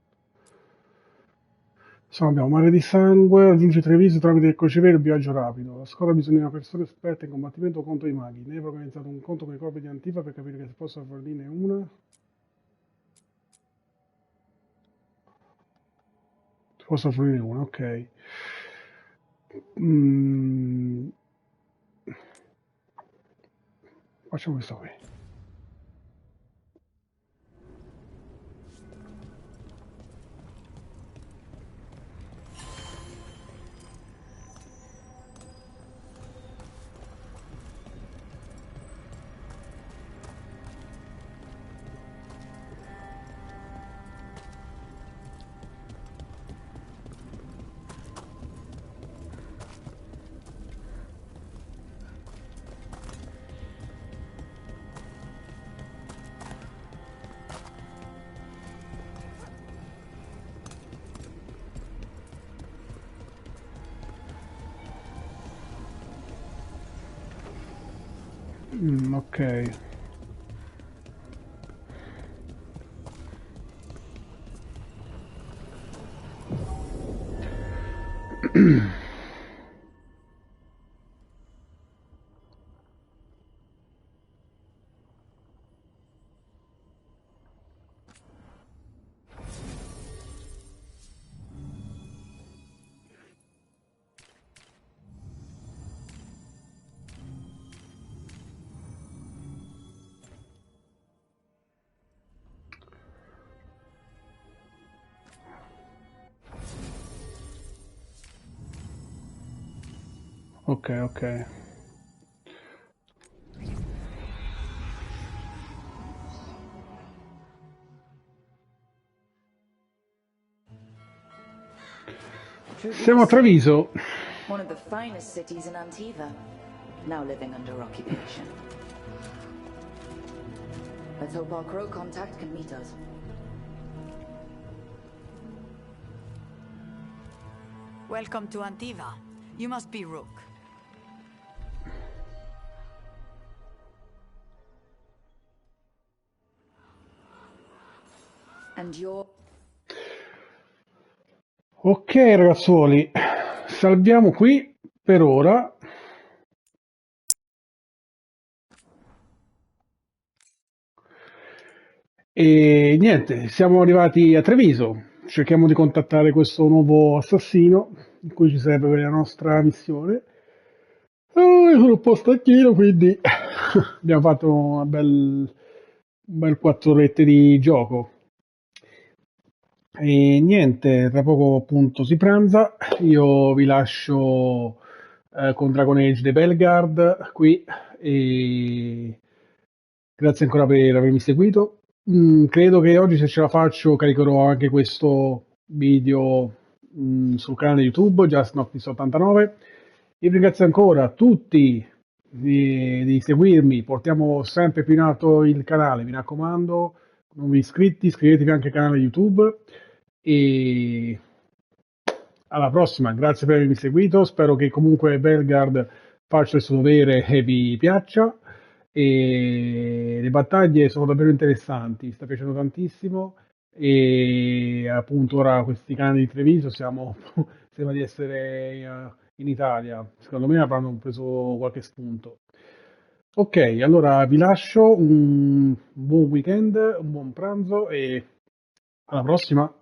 Insomma, abbiamo mare di sangue, raggiunge Treviso tramite il crociere e viaggio rapido. La squadra ha bisogno di una persona esperta in combattimento contro i maghi. Neve ha organizzato un incontro con i corpi di Antifa per capire che si possa fornirne una. Si possa fornire una, ok. Facciamo questa qui. Ok. Ok, ok. Siamo a Treviso. One of the finest cities in Antiva, now living under occupation. Let's hope our crow contact can meet us. Welcome to Antiva. You must be Rook. And you're... Ok ragazzuoli, salviamo qui per ora. E niente, siamo arrivati a Treviso. Cerchiamo di contattare questo nuovo assassino in cui ci serve per la nostra missione. Oh, io sono un po' stanchino, quindi abbiamo fatto un bel 4 orette di gioco. E niente, tra poco appunto si pranza. Io vi lascio con Dragon Age The Veilguard qui e grazie ancora per avermi seguito. Credo che oggi, se ce la faccio, caricherò anche questo video sul canale YouTube Just Noctis 89. Vi ringrazio ancora tutti di seguirmi, portiamo sempre più in alto il canale, mi raccomando, nuovi iscritti, iscrivetevi anche al canale YouTube e alla prossima, grazie per avermi seguito, spero che comunque Veilguard faccia il suo dovere e vi piaccia e le battaglie sono davvero interessanti, sta piacendo tantissimo e appunto ora questi canali di televiso sembra di essere in Italia, secondo me avranno preso qualche spunto. Ok, allora vi lascio un buon weekend, un buon pranzo e alla prossima.